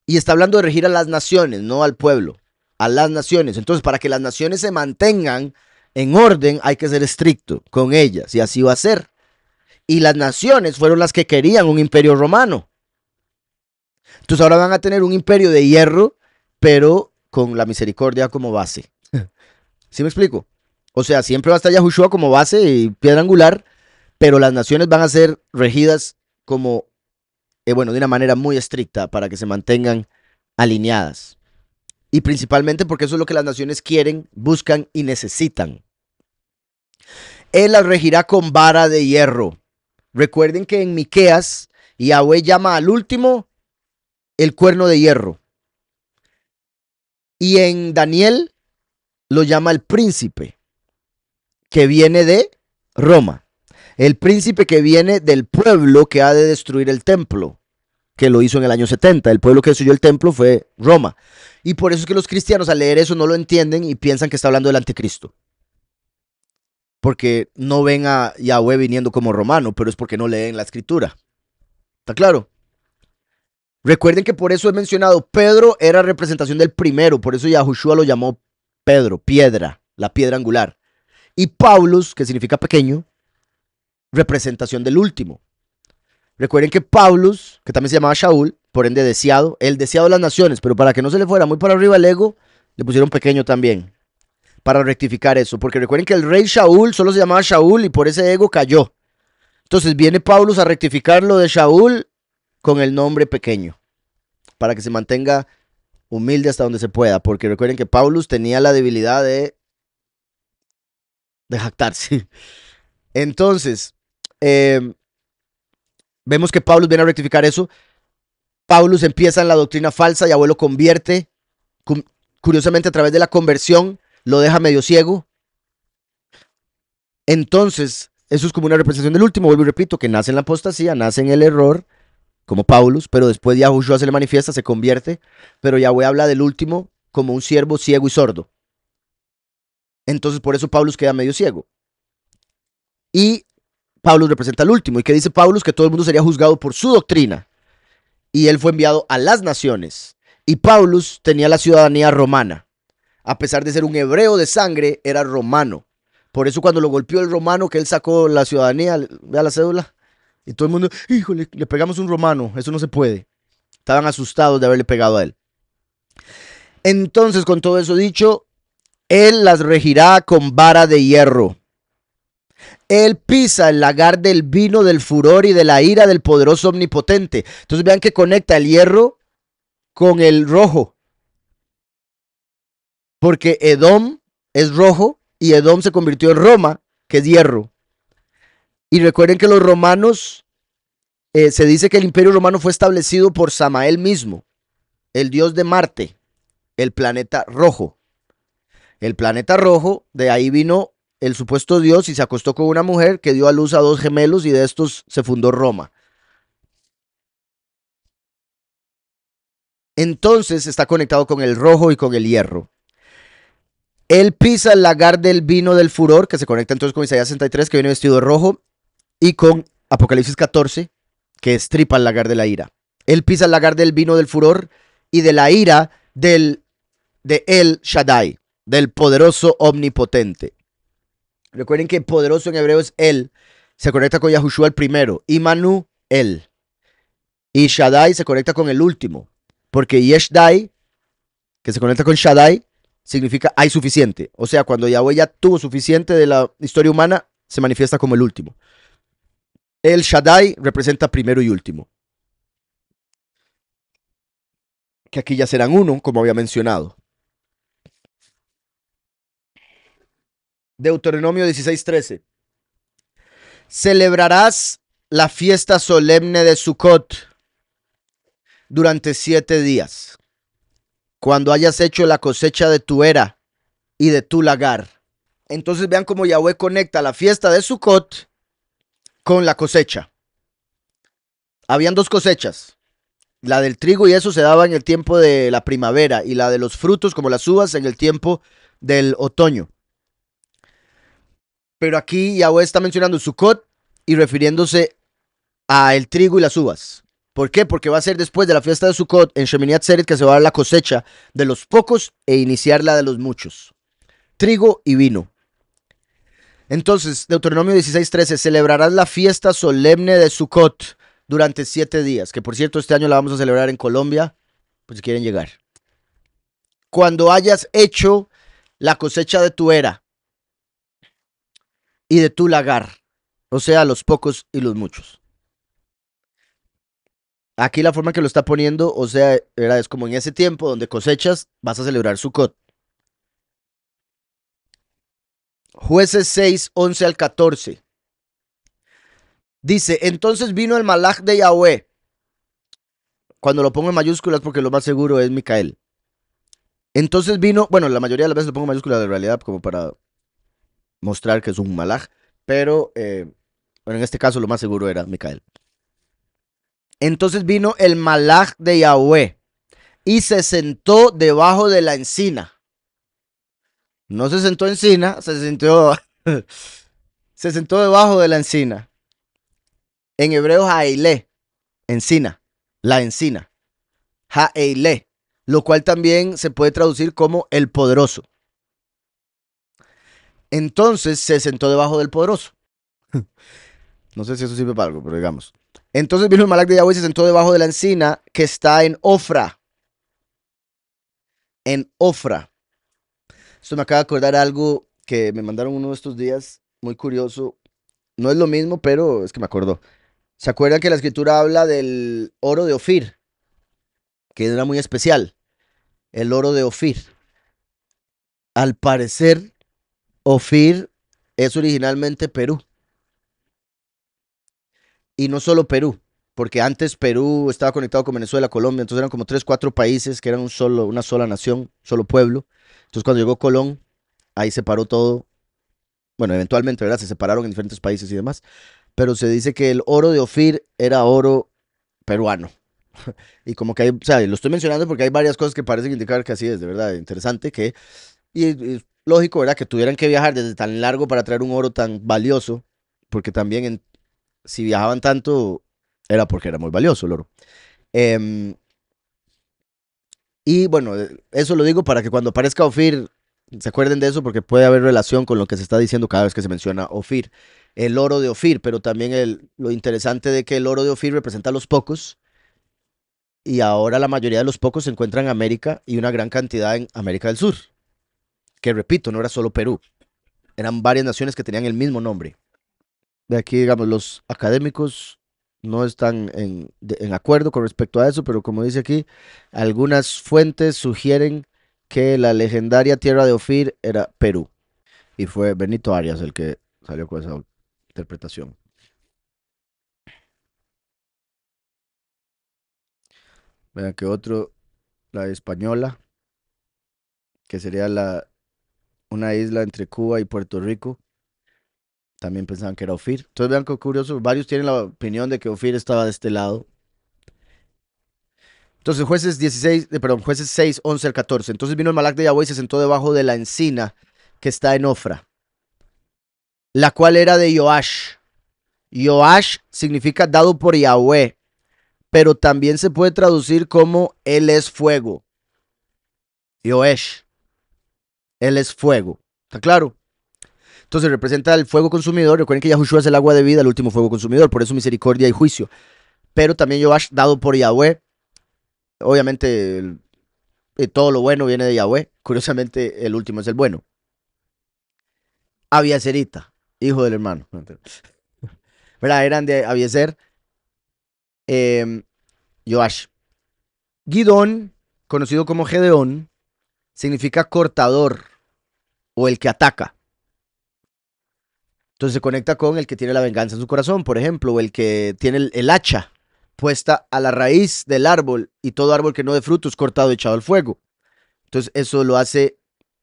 Y está hablando de regir a las naciones, no al pueblo, a las naciones. Entonces, para que las naciones se mantengan en orden, hay que ser estricto con ellas, y así va a ser. Y las naciones fueron las que querían un imperio romano. Entonces ahora van a tener un imperio de hierro, pero con la misericordia como base. ¿Sí me explico? O sea, siempre va a estar Yahushua como base y piedra angular, pero las naciones van a ser regidas como, bueno, de una manera muy estricta para que se mantengan alineadas. Y principalmente porque eso es lo que las naciones quieren, buscan y necesitan. Él las regirá con vara de hierro. Recuerden que en Miqueas, Yahweh llama al último el cuerno de hierro. Y en Daniel lo llama el príncipe, que viene de Roma. El príncipe que viene del pueblo que ha de destruir el templo, que lo hizo en el año 70. El pueblo que destruyó el templo fue Roma. Y por eso es que los cristianos al leer eso no lo entienden y piensan que está hablando del anticristo. Porque no ven a Yahweh viniendo como romano, pero es porque no leen la escritura. ¿Está claro? Recuerden que por eso he mencionado, Pedro era representación del primero, por eso Yahushua lo llamó Pedro, piedra, la piedra angular. Y Paulus, que significa pequeño, representación del último. Recuerden que Paulus, que también se llamaba Shaul, por ende deseado, el deseado de las naciones, pero para que no se le fuera muy para arriba el ego, le pusieron pequeño también, para rectificar eso, porque recuerden que el rey Shaul solo se llamaba Shaul y por ese ego cayó. Entonces viene Paulus a rectificar lo de Shaul con el nombre pequeño, para que se mantenga humilde hasta donde se pueda, porque recuerden que Paulus tenía la debilidad de jactarse. Entonces, vemos que Paulus viene a rectificar eso. Paulus empieza en la doctrina falsa y abuelo convierte. Curiosamente, a través de la conversión, lo deja medio ciego. Entonces, eso es como una representación del último. Vuelvo y repito, que nace en la apostasía, nace en el error, como Paulus, pero después Yahushua se le manifiesta, se convierte. Pero Yahweh habla del último como un siervo ciego y sordo. Entonces, por eso Paulus queda medio ciego. Y Paulus representa al último. ¿Y qué dice Paulus? Que todo el mundo sería juzgado por su doctrina. Y él fue enviado a las naciones. Y Paulus tenía la ciudadanía romana. A pesar de ser un hebreo de sangre, era romano. Por eso cuando lo golpeó el romano, que él sacó la ciudadanía, vea la cédula, y todo el mundo, híjole, le pegamos un romano, eso no se puede. Estaban asustados de haberle pegado a él. Entonces, con todo eso dicho, él las regirá con vara de hierro. Él pisa el lagar del vino del furor y de la ira del poderoso omnipotente. Entonces vean que conecta el hierro con el rojo. Porque Edom es rojo y Edom se convirtió en Roma, que es hierro. Y recuerden que los romanos, se dice que el imperio romano fue establecido por Samael mismo, el dios de Marte, el planeta rojo. El planeta rojo, de ahí vino el supuesto dios y se acostó con una mujer que dio a luz a dos gemelos y de estos se fundó Roma. Entonces está conectado con el rojo y con el hierro. Él pisa el lagar del vino del furor, que se conecta entonces con Isaías 63, que viene vestido de rojo, y con Apocalipsis 14, que estripa el lagar de la ira. Él pisa el lagar del vino del furor y de la ira de El Shaddai, del poderoso omnipotente. Recuerden que poderoso en hebreo es él. Se conecta con Yahushua el primero. Imanu, él. Y Shaddai se conecta con el último. Porque Yeshdai, que se conecta con Shaddai, significa hay suficiente. O sea, cuando Yahweh ya tuvo suficiente de la historia humana, se manifiesta como el último. El Shaddai representa primero y último. Que aquí ya serán uno, como había mencionado. Deuteronomio 16:13. Celebrarás la fiesta solemne de Sukkot durante 7 días, cuando hayas hecho la cosecha de tu era y de tu lagar. Entonces vean cómo Yahweh conecta la fiesta de Sukkot con la cosecha. Habían dos cosechas. La del trigo y eso se daba en el tiempo de la primavera y la de los frutos como las uvas en el tiempo del otoño. Pero aquí Yahweh está mencionando Sukkot y refiriéndose a el trigo y las uvas. ¿Por qué? Porque va a ser después de la fiesta de Sukkot en Shemini Atzeret que se va a dar la cosecha de los pocos e iniciar la de los muchos. Trigo y vino. Entonces, Deuteronomio 16:13, celebrarás la fiesta solemne de Sukkot durante 7 días, que por cierto este año la vamos a celebrar en Colombia, pues si quieren llegar. Cuando hayas hecho la cosecha de tu era y de tu lagar, o sea, los pocos y los muchos. Aquí la forma que lo está poniendo, o sea, es como en ese tiempo donde cosechas, vas a celebrar Sukkot. Jueces 6:11 al 14. Dice, entonces vino el malaj de Yahweh. Cuando lo pongo en mayúsculas porque lo más seguro es Micael. Entonces vino, bueno, la mayoría de las veces lo pongo en mayúsculas de realidad como para mostrar que es un malaj, pero bueno, en este caso lo más seguro era Micael. Entonces vino el malaj de Yahweh y se sentó debajo de la encina. No se sentó encina, se sentó debajo de la encina. En hebreo, Haile, encina, la encina. Haile, lo cual también se puede traducir como el poderoso. Entonces se sentó debajo del poderoso. No sé si eso sirve para algo, pero digamos. Entonces vino el malach de Yahweh y se sentó debajo de la encina que está en Ofra. En Ofra. Esto me acaba de acordar algo que me mandaron uno de estos días, muy curioso. No es lo mismo, pero es que me acordó. ¿Se acuerdan que la escritura habla del oro de Ofir? Que era muy especial. El oro de Ofir. Al parecer, Ofir es originalmente Perú. Y no solo Perú, porque antes Perú estaba conectado con Venezuela, Colombia, entonces eran como 3, 4 países que eran una sola nación, solo pueblo. Entonces cuando llegó Colón, ahí separó todo. Bueno, eventualmente, ¿verdad? Se separaron en diferentes países y demás. Pero se dice que el oro de Ofir era oro peruano. Y como que hay, o sea, lo estoy mencionando porque hay varias cosas que parecen indicar que así es, de verdad, interesante que, y es lógico, ¿verdad? Que tuvieran que viajar desde tan largo para traer un oro tan valioso, porque también si viajaban tanto era porque era muy valioso el oro. Em, y bueno, eso lo digo para que cuando aparezca Ofir se acuerden de eso porque puede haber relación con lo que se está diciendo cada vez que se menciona Ofir. El oro de Ofir, pero también lo interesante de que el oro de Ofir representa a los pocos y ahora la mayoría de los pocos se encuentran en América y una gran cantidad en América del Sur. Que repito, no era solo Perú, eran varias naciones que tenían el mismo nombre. De aquí, digamos, los académicos no están en acuerdo con respecto a eso, pero como dice aquí, algunas fuentes sugieren que la legendaria tierra de Ofir era Perú. Y fue Benito Arias el que salió con esa interpretación. Vean que otro, la española, que sería una isla entre Cuba y Puerto Rico, también pensaban que era Ofir. Entonces vean qué curioso, varios tienen la opinión de que Ofir estaba de este lado. Entonces jueces 6, 11 al 14. Entonces vino el malach de Yahweh y se sentó debajo de la encina que está en Ofra, la cual era de Joash. Joash significa dado por Yahweh, pero también se puede traducir como Él es fuego. Yoesh, Él es fuego. ¿Está claro? Entonces representa el fuego consumidor. Recuerden que Yahushua es el agua de vida, el último fuego consumidor, por eso misericordia y juicio. Pero también Joash dado por Yahweh. Obviamente todo lo bueno viene de Yahweh. Curiosamente, el último es el bueno. Abiezerita, hijo del hermano. ¿Verdad? Eran de Abiezer, eh, Joash. Gidón, conocido como Gedeón, significa cortador o el que ataca. Entonces se conecta con el que tiene la venganza en su corazón, por ejemplo, o el que tiene el hacha puesta a la raíz del árbol y todo árbol que no dé frutos cortado y echado al fuego. Entonces eso lo hace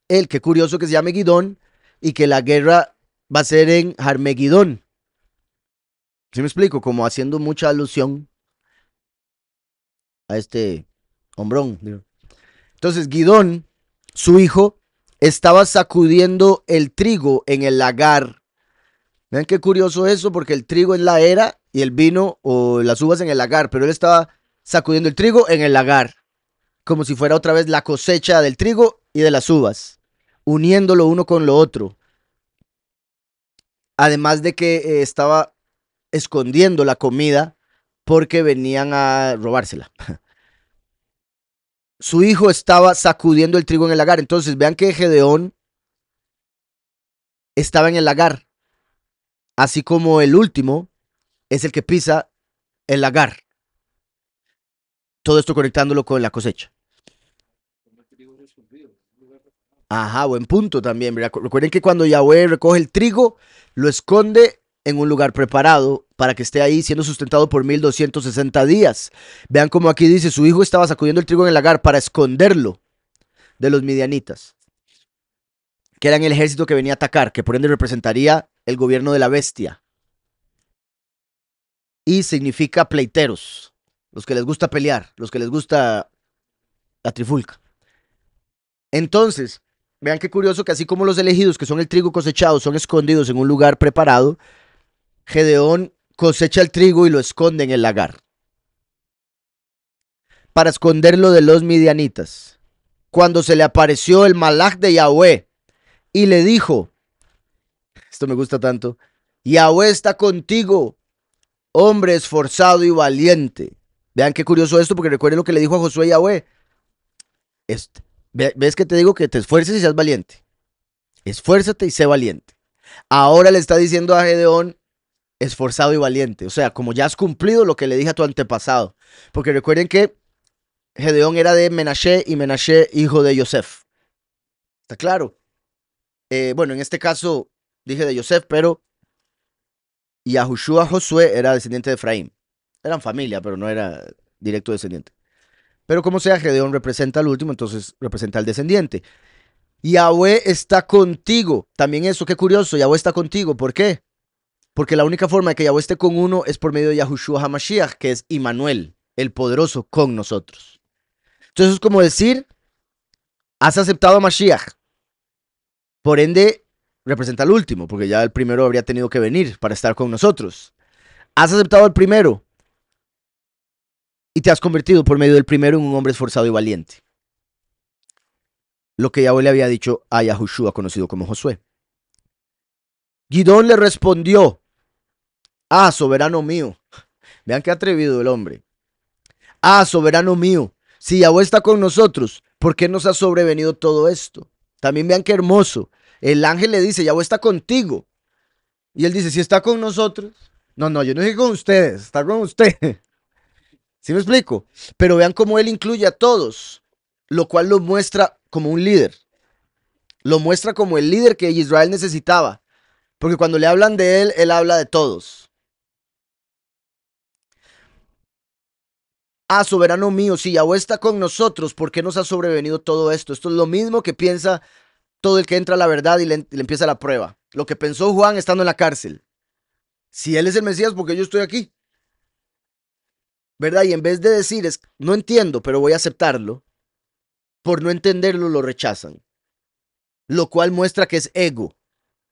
él. Qué curioso que se llame Gidón y que la guerra va a ser en Harmegidón. ¿Sí me explico? Como haciendo mucha alusión a este hombrón. Entonces Gidón, su hijo, estaba sacudiendo el trigo en el lagar. Vean qué curioso eso, porque el trigo es la era y el vino o las uvas en el lagar, pero él estaba sacudiendo el trigo en el lagar, como si fuera otra vez la cosecha del trigo y de las uvas, uniéndolo uno con lo otro. Además de que estaba escondiendo la comida porque venían a robársela. Su hijo estaba sacudiendo el trigo en el lagar. Entonces vean que Gedeón estaba en el lagar, así como el último es el que pisa el lagar. Todo esto conectándolo con la cosecha. Ajá, buen punto también. Recuerden que cuando Yahweh recoge el trigo, lo esconde en un lugar preparado para que esté ahí siendo sustentado por 1260 días. Vean como aquí dice, su hijo estaba sacudiendo el trigo en el lagar para esconderlo de los midianitas, que eran el ejército que venía a atacar, que por ende representaría el gobierno de la bestia. Y significa pleiteros, los que les gusta pelear, los que les gusta la trifulca. Entonces, vean qué curioso que así como los elegidos, que son el trigo cosechado, son escondidos en un lugar preparado, Gedeón cosecha el trigo y lo esconde en el lagar para esconderlo de los midianitas. Cuando se le apareció el malach de Yahweh y le dijo, esto me gusta tanto, Yahweh está contigo, hombre esforzado y valiente. Vean qué curioso esto, porque recuerden lo que le dijo a Josué Yahweh. ¿Ves que te digo que te esfuerces y seas valiente? Esfuérzate y sé valiente. Ahora le está diciendo a Gedeón, esforzado y valiente. O sea, como ya has cumplido lo que le dije a tu antepasado. Porque recuerden que Gedeón era de Menashe y Menashe hijo de Yosef. ¿Está claro? Bueno, en este caso dije de Yosef, pero Yahushua Josué era descendiente de Efraín. Eran familia, pero no era directo descendiente. Pero como sea, Gedeón representa al último, entonces representa al descendiente. Yahweh está contigo. También eso, qué curioso, Yahweh está contigo. ¿Por qué? Porque la única forma de que Yahweh esté con uno es por medio de Yahushua HaMashiach, que es Immanuel, el poderoso con nosotros. Entonces es como decir, has aceptado a Mashiach. Por ende, representa al último, porque ya el primero habría tenido que venir para estar con nosotros. Has aceptado al primero y te has convertido por medio del primero en un hombre esforzado y valiente. Lo que Yahweh le había dicho a Yahushua, conocido como Josué. Gidón le respondió, soberano mío. Vean qué atrevido el hombre. Soberano mío, si Yahweh está con nosotros, ¿por qué nos ha sobrevenido todo esto? También vean qué hermoso. El ángel le dice, Yahweh está contigo. Y él dice, si está con nosotros. No, no, yo no dije con ustedes, está con usted. ¿Sí me explico? Pero vean cómo él incluye a todos, lo cual lo muestra como un líder. Lo muestra como el líder que Israel necesitaba. Porque cuando le hablan de él, él habla de todos. Soberano mío, si Yahweh está con nosotros, ¿por qué nos ha sobrevenido todo esto? Esto es lo mismo que piensa todo el que entra a la verdad y le empieza la prueba. Lo que pensó Juan estando en la cárcel. Si él es el Mesías, ¿por qué yo estoy aquí? ¿Verdad? Y en vez de decir, no entiendo, pero voy a aceptarlo, por no entenderlo lo rechazan. Lo cual muestra que es ego.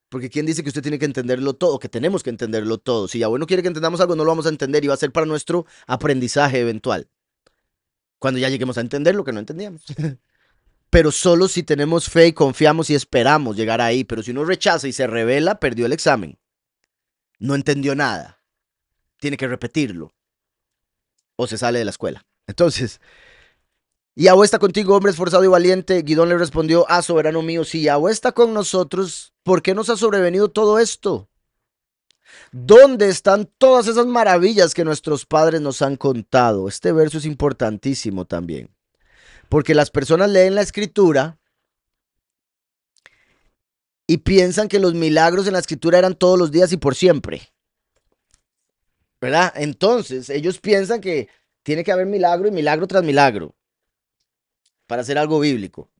Porque ¿quién dice que usted tiene que entenderlo todo? Que tenemos que entenderlo todo. Si Yahweh no quiere que entendamos algo, no lo vamos a entender y va a ser para nuestro aprendizaje eventual. Cuando ya lleguemos a entender lo que no entendíamos. Pero solo si tenemos fe y confiamos y esperamos llegar ahí. Pero si uno rechaza y se revela, perdió el examen. No entendió nada. Tiene que repetirlo. O se sale de la escuela. Entonces, Yahweh está contigo, hombre esforzado y valiente. Gidón le respondió, ah, soberano mío, si Yahweh está con nosotros, ¿por qué nos ha sobrevenido todo esto? ¿Dónde están todas esas maravillas que nuestros padres nos han contado? Este verso es importantísimo también, porque las personas leen la escritura y piensan que los milagros en la escritura eran todos los días y por siempre, ¿verdad? Entonces, ellos piensan que tiene que haber milagro y milagro tras milagro para hacer algo bíblico.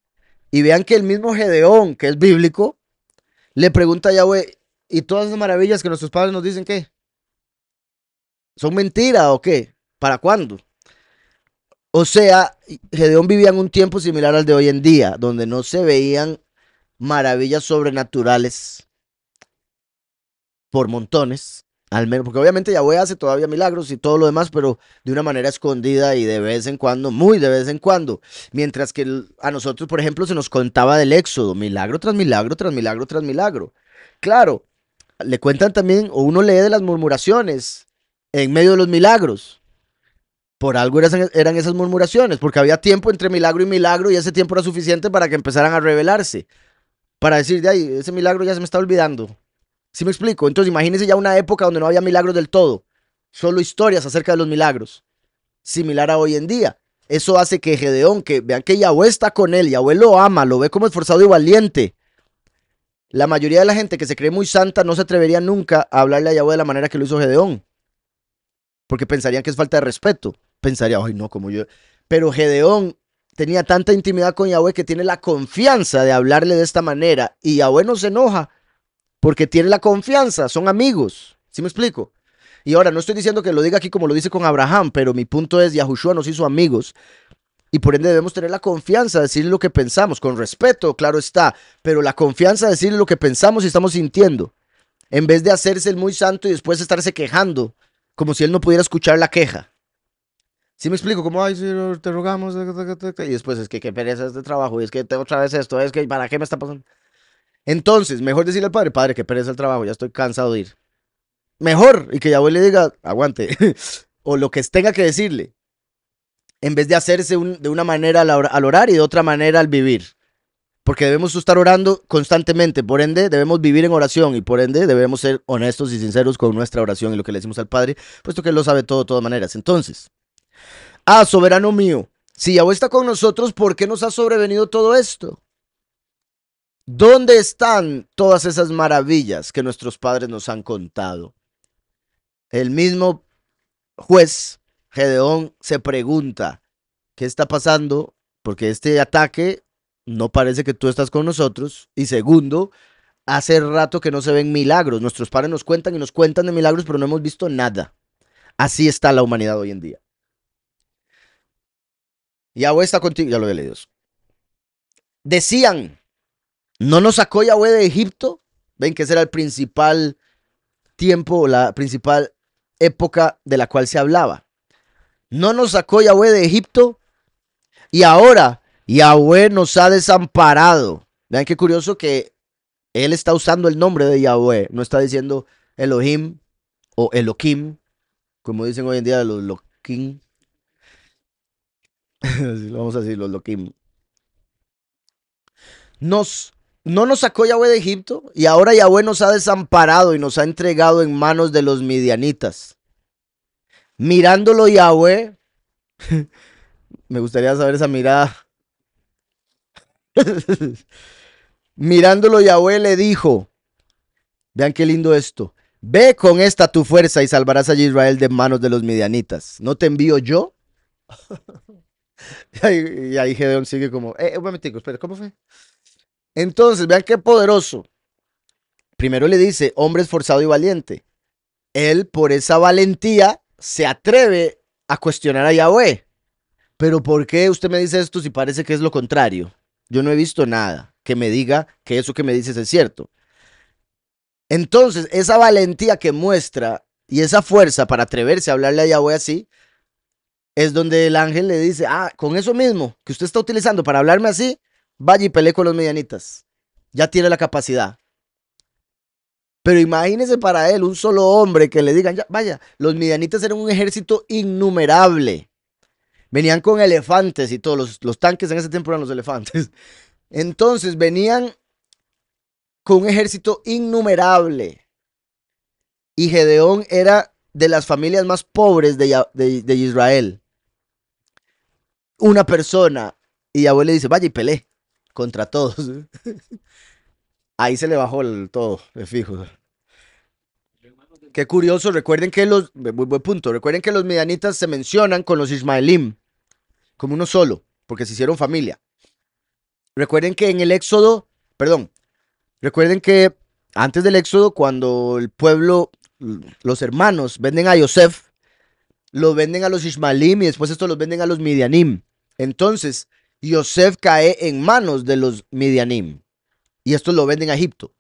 Y vean que el mismo Gedeón, que es bíblico, le pregunta a Yahweh, ¿y todas esas maravillas que nuestros padres nos dicen qué? ¿Son mentira o qué? ¿Para cuándo? O sea, Gedeón vivía en un tiempo similar al de hoy en día, donde no se veían maravillas sobrenaturales por montones, al menos, porque obviamente Yahweh hace todavía milagros y todo lo demás, pero de una manera escondida y de vez en cuando, muy de vez en cuando. Mientras que a nosotros, por ejemplo, se nos contaba del Éxodo, milagro tras milagro, tras milagro, tras milagro. Claro, le cuentan también, o uno lee de las murmuraciones en medio de los milagros. Por algo eran esas murmuraciones, porque había tiempo entre milagro y milagro y ese tiempo era suficiente para que empezaran a revelarse. Para decir, de ahí, ese milagro ya se me está olvidando. ¿Sí me explico? Entonces imagínense ya una época donde no había milagros del todo, solo historias acerca de los milagros, similar a hoy en día. Eso hace que Gedeón, que vean que Yahweh está con él, Yahweh lo ama, lo ve como esforzado y valiente. La mayoría de la gente que se cree muy santa no se atrevería nunca a hablarle a Yahweh de la manera que lo hizo Gedeón, porque pensarían que es falta de respeto. Pensaría, ay no, como yo. Pero Gedeón tenía tanta intimidad con Yahweh que tiene la confianza de hablarle de esta manera y Yahweh no se enoja porque tiene la confianza, son amigos. ¿Sí me explico? Y ahora, no estoy diciendo que lo diga aquí como lo dice con Abraham, pero mi punto es, Yahushua nos hizo amigos y por ende debemos tener la confianza de decirle lo que pensamos, con respeto, claro está, pero la confianza de decirle lo que pensamos y estamos sintiendo, en vez de hacerse el muy santo y después estarse quejando, como si él no pudiera escuchar la queja. ¿Sí me explico? Como, ay, Señor, te rogamos, y después es que qué pereza este trabajo, y es que tengo otra vez esto, es que, ¿para qué me está pasando? Entonces, mejor decirle al padre, padre, qué pereza el trabajo, ya estoy cansado de ir. Mejor, y que Yahweh le diga, aguante, o lo que tenga que decirle, en vez de hacerse de una manera al orar y de otra manera al vivir. Porque debemos estar orando constantemente, por ende debemos vivir en oración y por ende debemos ser honestos y sinceros con nuestra oración y lo que le decimos al Padre, puesto que Él lo sabe todo de todas maneras. Entonces, ah, soberano mío, si Yahweh está con nosotros, ¿por qué nos ha sobrevenido todo esto? ¿Dónde están todas esas maravillas que nuestros padres nos han contado? El mismo juez, Gedeón, se pregunta, ¿qué está pasando? Porque este ataque no parece que tú estás con nosotros. Y segundo, hace rato que no se ven milagros. Nuestros padres nos cuentan y nos cuentan de milagros, pero no hemos visto nada. Así está la humanidad hoy en día. Yahweh está contigo, ya lo he leído. Decían, ¿no nos sacó Yahweh de Egipto? Ven que ese era el principal tiempo, la principal época de la cual se hablaba. ¿No nos sacó Yahweh de Egipto? Y ahora Yahweh nos ha desamparado. Vean qué curioso que él está usando el nombre de Yahweh. No está diciendo Elohim o Elohim, como dicen hoy en día los Loquim. Vamos a decir los Loquim. Nos, no nos sacó Yahweh de Egipto y ahora Yahweh nos ha desamparado y nos ha entregado en manos de los midianitas. Mirándolo Yahweh, me gustaría saber esa mirada. Mirándolo Yahweh le dijo, vean qué lindo esto, ve con esta tu fuerza y salvarás a Israel de manos de los midianitas. ¿No te envío yo? Y ahí Gedeón sigue como, un momentico, espera, ¿cómo fue? Entonces, vean qué poderoso. Primero le dice, hombre esforzado y valiente. Él, por esa valentía, se atreve a cuestionar a Yahweh. Pero ¿por qué usted me dice esto si parece que es lo contrario? Yo no he visto nada que me diga que eso que me dices es cierto. Entonces, esa valentía que muestra y esa fuerza para atreverse a hablarle a Yahweh así, es donde el ángel le dice, ah, con eso mismo que usted está utilizando para hablarme así, vaya y pelee con los medianitas. Ya tiene la capacidad. Pero imagínese para él, un solo hombre que le digan, ya, vaya, los midianitas eran un ejército innumerable. Venían con elefantes y todos los tanques en ese tiempo eran los elefantes. Entonces venían con un ejército innumerable. Y Gedeón era de las familias más pobres de Israel. Una persona. Y Yahweh le dice, vaya y pelee contra todos. Ahí se le bajó todo, de fijo. Qué curioso, recuerden que muy buen punto, recuerden que los midianitas se mencionan con los ismaelim como uno solo, porque se hicieron familia. Recuerden que en el Éxodo, perdón, recuerden que antes del Éxodo, cuando el pueblo, los hermanos, venden a Yosef, lo venden a los ismaelim y después esto los venden a los midianim. Entonces, Yosef cae en manos de los midianim y estos lo venden a Egipto.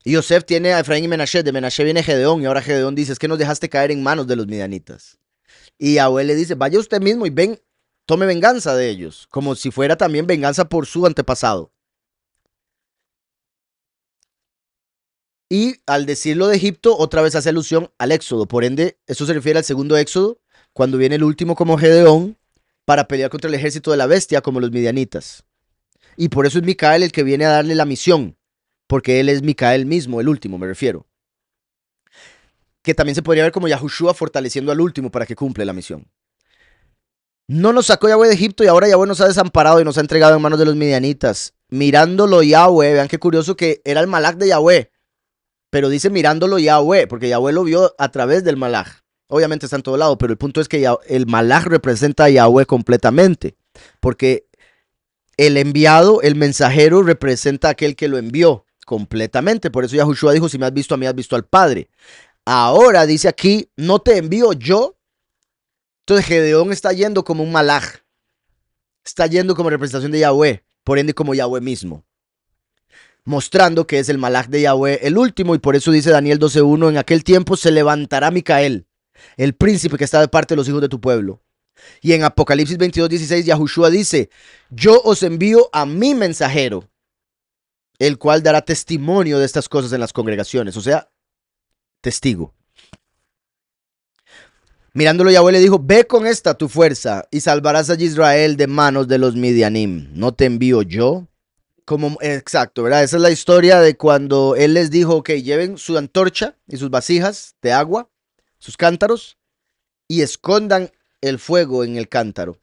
Y Yosef tiene a Efraín y Menashe, de Menashe viene Gedeón, y ahora Gedeón dice, es que nos dejaste caer en manos de los midianitas. Y Yahweh le dice, vaya usted mismo y ven, tome venganza de ellos, como si fuera también venganza por su antepasado. Y al decirlo de Egipto, otra vez hace alusión al Éxodo. Por ende, eso se refiere al segundo Éxodo, cuando viene el último como Gedeón, para pelear contra el ejército de la bestia, como los midianitas. Y por eso es Micael el que viene a darle la misión, porque él es Micael mismo, el último, me refiero. Que también se podría ver como Yahushua fortaleciendo al último para que cumple la misión. No nos sacó Yahweh de Egipto y ahora Yahweh nos ha desamparado y nos ha entregado en manos de los midianitas. Mirándolo Yahweh, vean qué curioso que era el malach de Yahweh, pero dice mirándolo Yahweh, porque Yahweh lo vio a través del malach. Obviamente está en todo lado, pero el punto es que el malach representa a Yahweh completamente, porque el enviado, el mensajero, representa a aquel que lo envió completamente. Por eso Yahushua dijo, si me has visto a mí, has visto al Padre. Ahora dice aquí, no te envío yo. Entonces Gedeón está yendo como un malaj. Está yendo como representación de Yahweh, por ende como Yahweh mismo. Mostrando que es el malaj de Yahweh el último, y por eso dice Daniel 12:1, en aquel tiempo se levantará Micael, el príncipe que está de parte de los hijos de tu pueblo. Y en Apocalipsis 22:16, Yahushua dice, yo os envío a mi mensajero, el cual dará testimonio de estas cosas en las congregaciones, o sea, testigo. Mirándolo, Yahweh le dijo, ve con esta tu fuerza y salvarás a Israel de manos de los midianim. ¿No te envío yo? Como, exacto, ¿verdad? Esa es la historia de cuando él les dijo, ok, lleven su antorcha y sus vasijas de agua, sus cántaros, y escondan el fuego en el cántaro.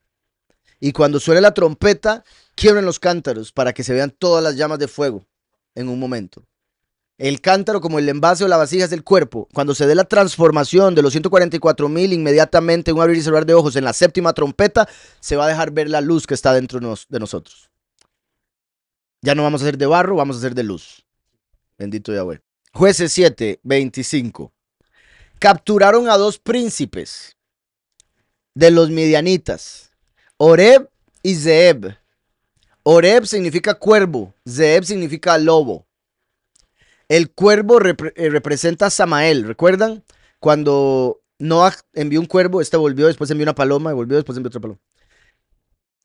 Y cuando suene la trompeta, quiebren los cántaros para que se vean todas las llamas de fuego en un momento. El cántaro, como el envase o la vasija, es el cuerpo. Cuando se dé la transformación de los 144,000, inmediatamente un abrir y cerrar de ojos en la séptima trompeta, se va a dejar ver la luz que está dentro de nosotros. Ya no vamos a ser de barro, vamos a ser de luz. Bendito Yahweh. Jueces 7:25. Capturaron a dos príncipes de los midianitas, Oreb y Zeeb. Oreb significa cuervo, Zeeb significa lobo. El cuervo representa a Samael, ¿recuerdan? Cuando Noah envió un cuervo, este volvió, después envió una paloma, y volvió, después envió otra paloma.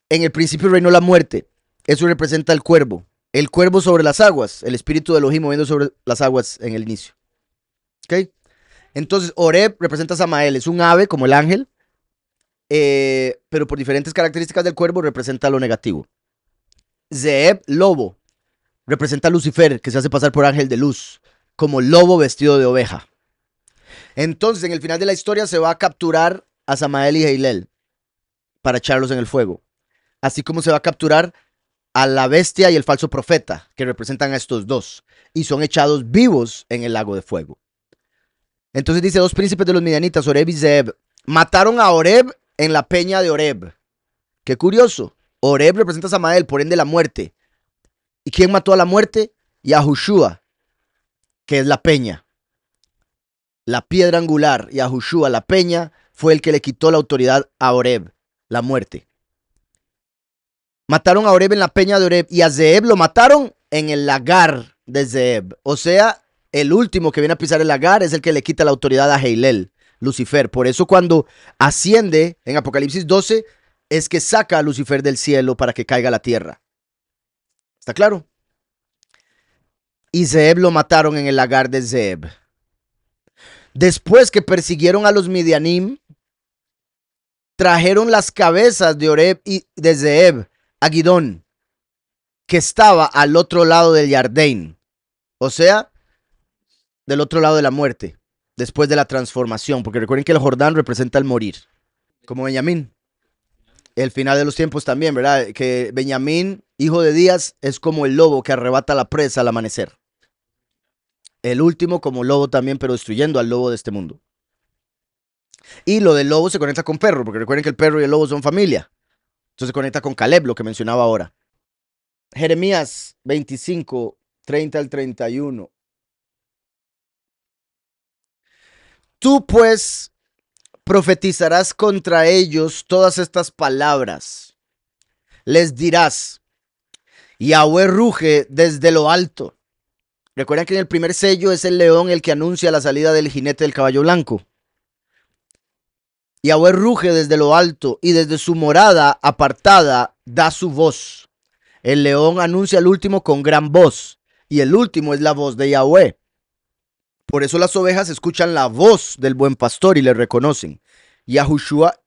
En el principio reinó la muerte, eso representa el cuervo. El cuervo sobre las aguas, el espíritu de Elohim moviendo sobre las aguas en el inicio. ¿Ok? Entonces, Oreb representa a Samael, es un ave como el ángel, pero por diferentes características del cuervo representa lo negativo. Zeeb, lobo, representa a Lucifer, que se hace pasar por ángel de luz, como lobo vestido de oveja. Entonces, en el final de la historia se va a capturar a Samael y Heilel para echarlos en el fuego. Así como se va a capturar a la bestia y el falso profeta, que representan a estos dos, y son echados vivos en el lago de fuego. Entonces dice, dos príncipes de los midianitas, Oreb y Zeeb, mataron a Oreb en la peña de Oreb. Qué curioso. Oreb representa a Samael, por ende la muerte. ¿Y quién mató a la muerte? Yahushua, que es la peña. La piedra angular, Yahushua, la peña, fue el que le quitó la autoridad a Oreb, la muerte. Mataron a Oreb en la peña de Oreb y a Zeeb lo mataron en el lagar de Zeeb. O sea, el último que viene a pisar el lagar es el que le quita la autoridad a Heilel, Lucifer. Por eso cuando asciende en Apocalipsis 12 es que saca a Lucifer del cielo para que caiga a la tierra. ¿Está claro? Y Zeeb lo mataron en el lagar de Zeeb. Después que persiguieron a los Midianim, trajeron las cabezas de Oreb y de Zeeb a Gidón, que estaba al otro lado del Jardín, o sea, del otro lado de la muerte, después de la transformación, porque recuerden que el Jordán representa el morir, como Benjamín. El final de los tiempos también, ¿verdad? Que Benjamín, hijo de Días, es como el lobo que arrebata la presa al amanecer. El último como lobo también, pero destruyendo al lobo de este mundo. Y lo del lobo se conecta con perro, porque recuerden que el perro y el lobo son familia. Entonces se conecta con Caleb, lo que mencionaba ahora. Jeremías 25, 30 al 31. Tú pues profetizarás contra ellos todas estas palabras. Les dirás, Yahweh ruge desde lo alto. Recuerden que en el primer sello es el león el que anuncia la salida del jinete del caballo blanco. Yahweh ruge desde lo alto y desde su morada apartada da su voz. El león anuncia al último con gran voz y el último es la voz de Yahweh. Por eso las ovejas escuchan la voz del buen pastor y le reconocen. Yahushua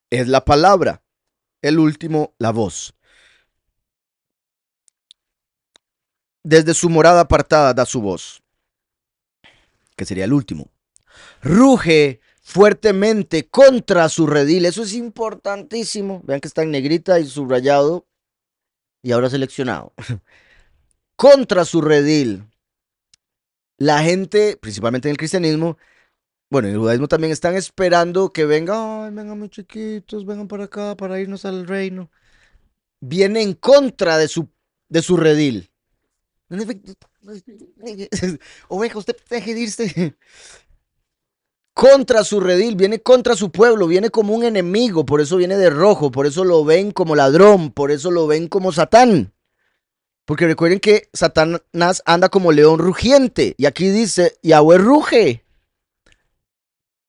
es la palabra, el último la voz. Desde su morada apartada da su voz, que sería el último. Ruge fuertemente contra su redil. Eso es importantísimo. Vean que está en negrita y subrayado y ahora seleccionado. Contra su redil. La gente, principalmente en el cristianismo, bueno, en el judaísmo también están esperando que vengan, ay, vengan mis chiquitos, vengan para acá para irnos al reino. Viene en contra de su redil. Oveja, usted deje de irse. Contra su redil, viene contra su pueblo, viene como un enemigo, por eso viene de rojo, por eso lo ven como ladrón, por eso lo ven como Satán. Porque recuerden que Satanás anda como león rugiente, y aquí dice, Yahweh ruge.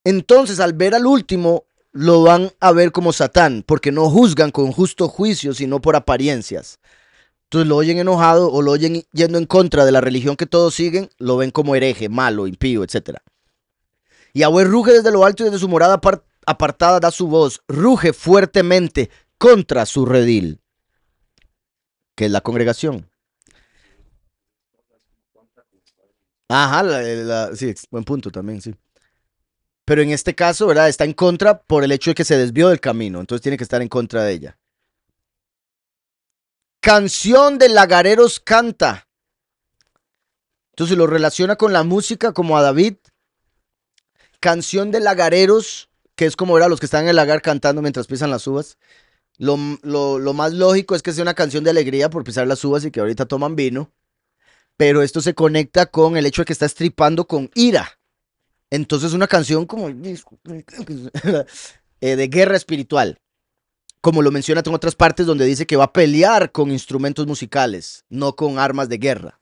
Entonces, al ver al último, lo van a ver como Satán, porque no juzgan con justo juicio, sino por apariencias. Entonces lo oyen enojado o lo oyen yendo en contra de la religión que todos siguen, lo ven como hereje, malo, impío, etc. Yahweh ruge desde lo alto y desde su morada apartada da su voz, ruge fuertemente contra su redil, que es la congregación. Ajá, sí, buen punto también, sí. Pero en este caso, ¿verdad? Está en contra por el hecho de que se desvió del camino, entonces tiene que estar en contra de ella. Canción de lagareros canta. Entonces lo relaciona con la música como a David. Canción de lagareros, que es como era los que están en el lagar cantando mientras pisan las uvas. Lo más lógico es que sea una canción de alegría por pisar las uvas y que ahorita toman vino. Pero esto se conecta con el hecho de que está estripando con ira. Entonces una canción como de guerra espiritual. Como lo menciona en otras partes donde dice que va a pelear con instrumentos musicales, no con armas de guerra.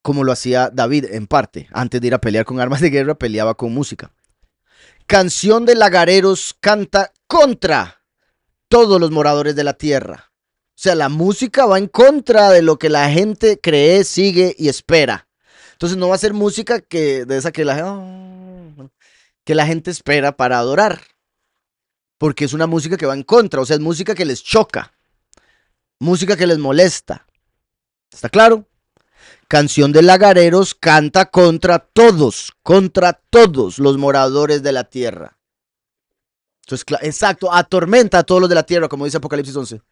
Como lo hacía David en parte. Antes de ir a pelear con armas de guerra, peleaba con música. Canción de lagareros canta contra todos los moradores de la tierra. O sea, la música va en contra de lo que la gente cree, sigue y espera. Entonces no va a ser música de esa que la gente espera para adorar. Porque es una música que va en contra. O sea, es música que les choca. Música que les molesta. ¿Está claro? Canción de lagareros canta contra todos los moradores de la tierra. Entonces, exacto, atormenta a todos los de la tierra, como dice Apocalipsis 11.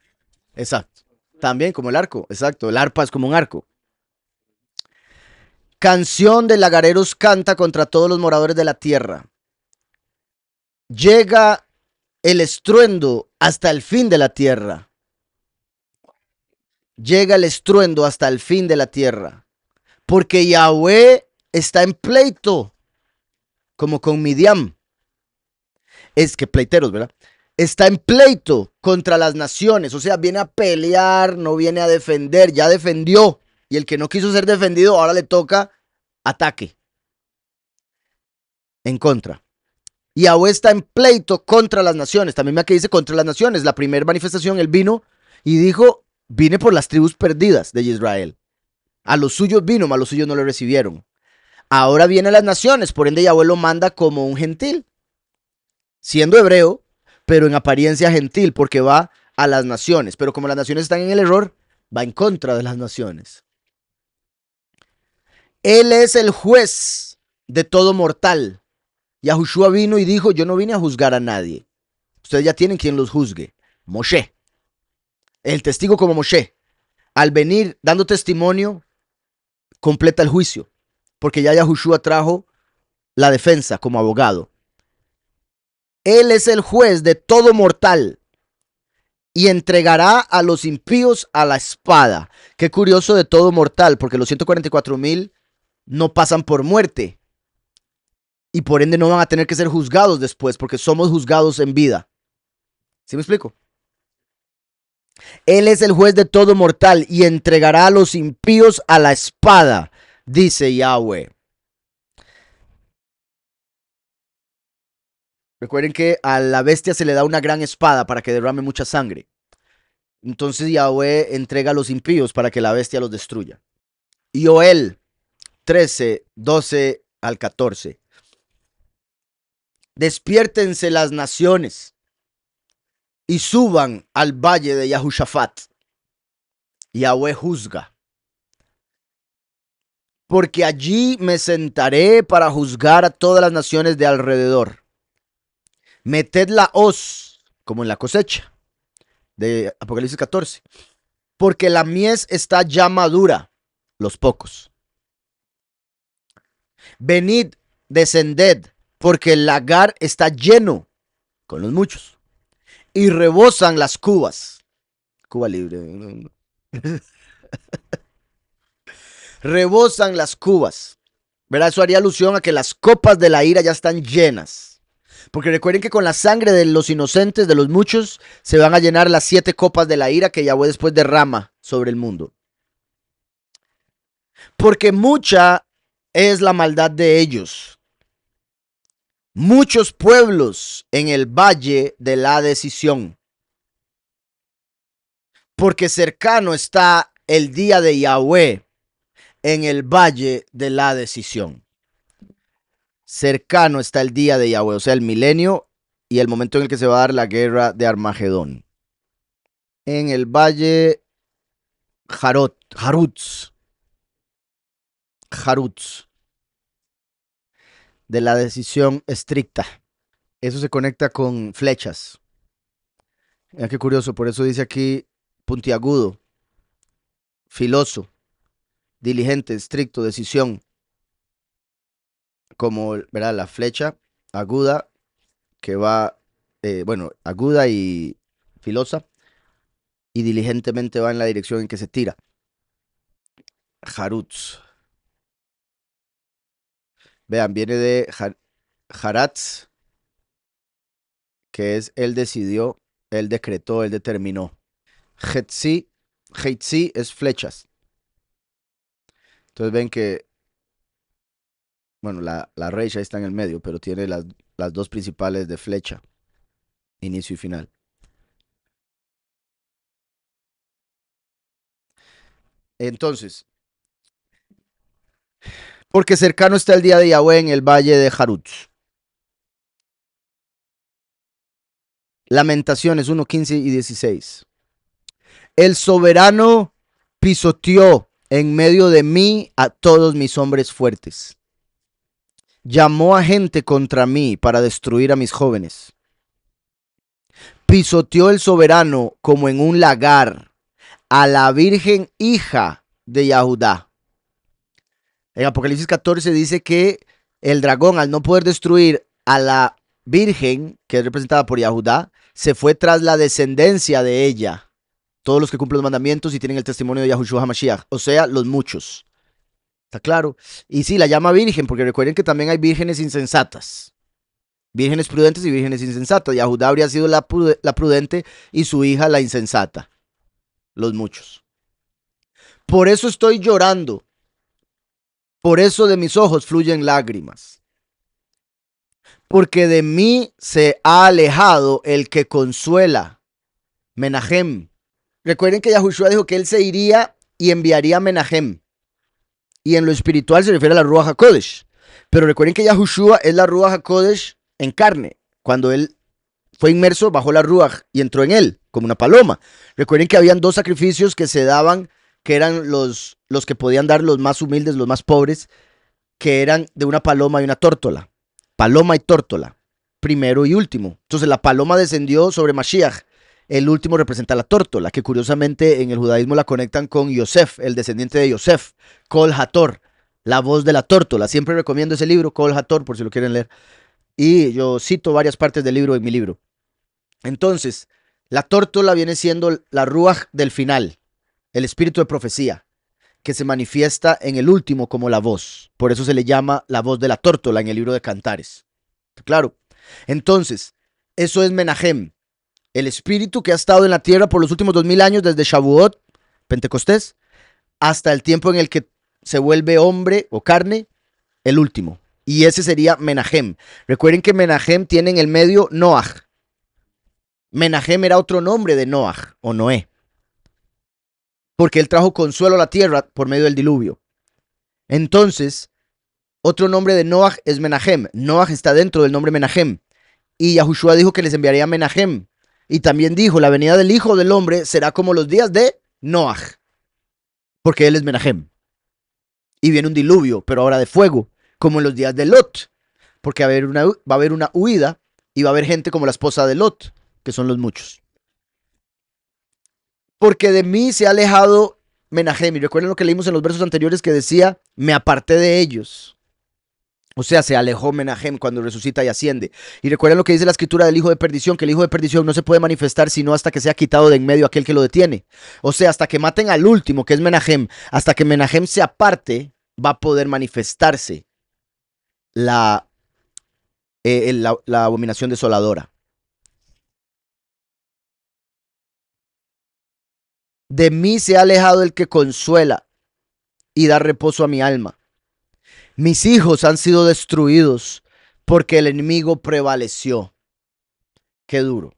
Exacto. También como el arco, exacto, el arpa es como un arco. Canción de lagareros canta contra todos los moradores de la tierra. Llega el estruendo hasta el fin de la tierra. Llega el estruendo hasta el fin de la tierra. Porque Yahweh está en pleito, como con Midian. Es que pleiteros, ¿verdad? Está en pleito contra las naciones, o sea, viene a pelear, no viene a defender, ya defendió. Y el que no quiso ser defendido, ahora le toca ataque. En contra. Yahweh está en pleito contra las naciones. También me que dice contra las naciones. La primera manifestación, él vino y dijo, vine por las tribus perdidas de Israel. A los suyos vino, mas los suyos no le recibieron. Ahora vienen las naciones, por ende Yahweh lo manda como un gentil. Siendo hebreo, pero en apariencia gentil, porque va a las naciones. Pero como las naciones están en el error, va en contra de las naciones. Él es el juez de todo mortal. Yahushua vino y dijo, yo no vine a juzgar a nadie. Ustedes ya tienen quien los juzgue. Moshe. El testigo como Moshe. Al venir dando testimonio, completa el juicio. Porque ya Yahushua trajo la defensa como abogado. Él es el juez de todo mortal y entregará a los impíos a la espada. Qué curioso de todo mortal, porque los 144,000 no pasan por muerte y por ende no van a tener que ser juzgados después, porque somos juzgados en vida. ¿Sí me explico? Él es el juez de todo mortal y entregará a los impíos a la espada, dice Yahweh. Recuerden que a la bestia se le da una gran espada para que derrame mucha sangre. Entonces Yahweh entrega a los impíos para que la bestia los destruya. Joel 13, 12 al 14. Despiértense las naciones y suban al valle de Yahushafat. Yahweh juzga. Porque allí me sentaré para juzgar a todas las naciones de alrededor. Meted la hoz, como en la cosecha de Apocalipsis 14. Porque la mies está ya madura, los pocos. Venid, descended, porque el lagar está lleno, con los muchos. Y rebosan las cubas. Cuba libre. Rebosan las cubas. ¿Verdad? Eso haría alusión a que las copas de la ira ya están llenas. Porque recuerden que con la sangre de los inocentes, de los muchos, se van a llenar las 7 copas de la ira que Yahweh después derrama sobre el mundo. Porque mucha es la maldad de ellos. Muchos pueblos en el valle de la decisión. Porque cercano está el día de Yahweh en el valle de la decisión. Cercano está el día de Yahweh, o sea, el milenio y el momento en el que se va a dar la guerra de Armagedón. En el valle Jarutz, de la decisión estricta. Eso se conecta con flechas. Mira qué curioso, por eso dice aquí puntiagudo, filoso, diligente, estricto, decisión. Como, ¿verdad? La flecha aguda que va, aguda y filosa, y diligentemente va en la dirección en que se tira. Jarutz. Vean, viene de Haratz, que es él decidió, él decretó, él determinó. Hetzi es flechas. Entonces ven que, bueno, la reisha está en el medio, pero tiene las dos principales de flecha, inicio y final. Entonces, porque cercano está el día de Yahweh en el valle de Jarutz. Lamentaciones 1, 15 y 16. El soberano pisoteó en medio de mí a todos mis hombres fuertes. Llamó a gente contra mí para destruir a mis jóvenes. Pisoteó el soberano como en un lagar a la virgen hija de Yahudá. En Apocalipsis 14 dice que el dragón, al no poder destruir a la virgen, que es representada por Yahudá, se fue tras la descendencia de ella. Todos los que cumplen los mandamientos y tienen el testimonio de Yahushua HaMashiach, o sea, los muchos. ¿Está claro? Y sí, la llama virgen, porque recuerden que también hay vírgenes insensatas. Vírgenes prudentes y vírgenes insensatas. Yahudá habría sido la prudente y su hija la insensata. Los muchos. Por eso estoy llorando. Por eso de mis ojos fluyen lágrimas. Porque de mí se ha alejado el que consuela. Menahem. Recuerden que Yahushua dijo que él se iría y enviaría a Menahem. Y en lo espiritual se refiere a la Ruach HaKodesh. Pero recuerden que Yahushua es la Ruach HaKodesh en carne. Cuando él fue inmerso bajo la ruaj y entró en él, como una paloma. Recuerden que habían dos sacrificios que se daban, que eran los que podían dar los más humildes, los más pobres, que eran de una paloma y una tórtola. Paloma y tórtola, primero y último. Entonces la paloma descendió sobre Mashiach. El último representa la tórtola, que curiosamente en el judaísmo la conectan con Yosef, el descendiente de Yosef, Kol Hator, la voz de la tórtola. Siempre recomiendo ese libro, Kol Hator, por si lo quieren leer. Y yo cito varias partes del libro en mi libro. Entonces, la tórtola viene siendo la ruaj del final, el espíritu de profecía, que se manifiesta en el último como la voz. Por eso se le llama la voz de la tórtola en el libro de Cantares. Claro. Entonces, eso es Menahem, el espíritu que ha estado en la tierra por los últimos 2000 años, desde Shavuot, Pentecostés, hasta el tiempo en el que se vuelve hombre o carne, el último. Y ese sería Menahem. Recuerden que Menahem tiene en el medio Noaj. Menahem era otro nombre de Noaj o Noé, porque él trajo consuelo a la tierra por medio del diluvio. Entonces, otro nombre de Noaj es Menahem. Noaj está dentro del nombre Menahem. Y Yahushua dijo que les enviaría Menahem. Y también dijo, la venida del Hijo del Hombre será como los días de Noaj, porque él es Menahem. Y viene un diluvio, pero ahora de fuego, como en los días de Lot, porque va a haber una huida y va a haber gente como la esposa de Lot, que son los muchos. Porque de mí se ha alejado Menahem. Y recuerden lo que leímos en los versos anteriores que decía, me aparté de ellos. O sea, se alejó Menahem cuando resucita y asciende. Y recuerden lo que dice la escritura del hijo de perdición, que el hijo de perdición no se puede manifestar sino hasta que sea quitado de en medio aquel que lo detiene. O sea, hasta que maten al último, que es Menahem, hasta que Menahem se aparte, va a poder manifestarse la abominación desoladora. De mí se ha alejado el que consuela y da reposo a mi alma. Mis hijos han sido destruidos porque el enemigo prevaleció. Qué duro.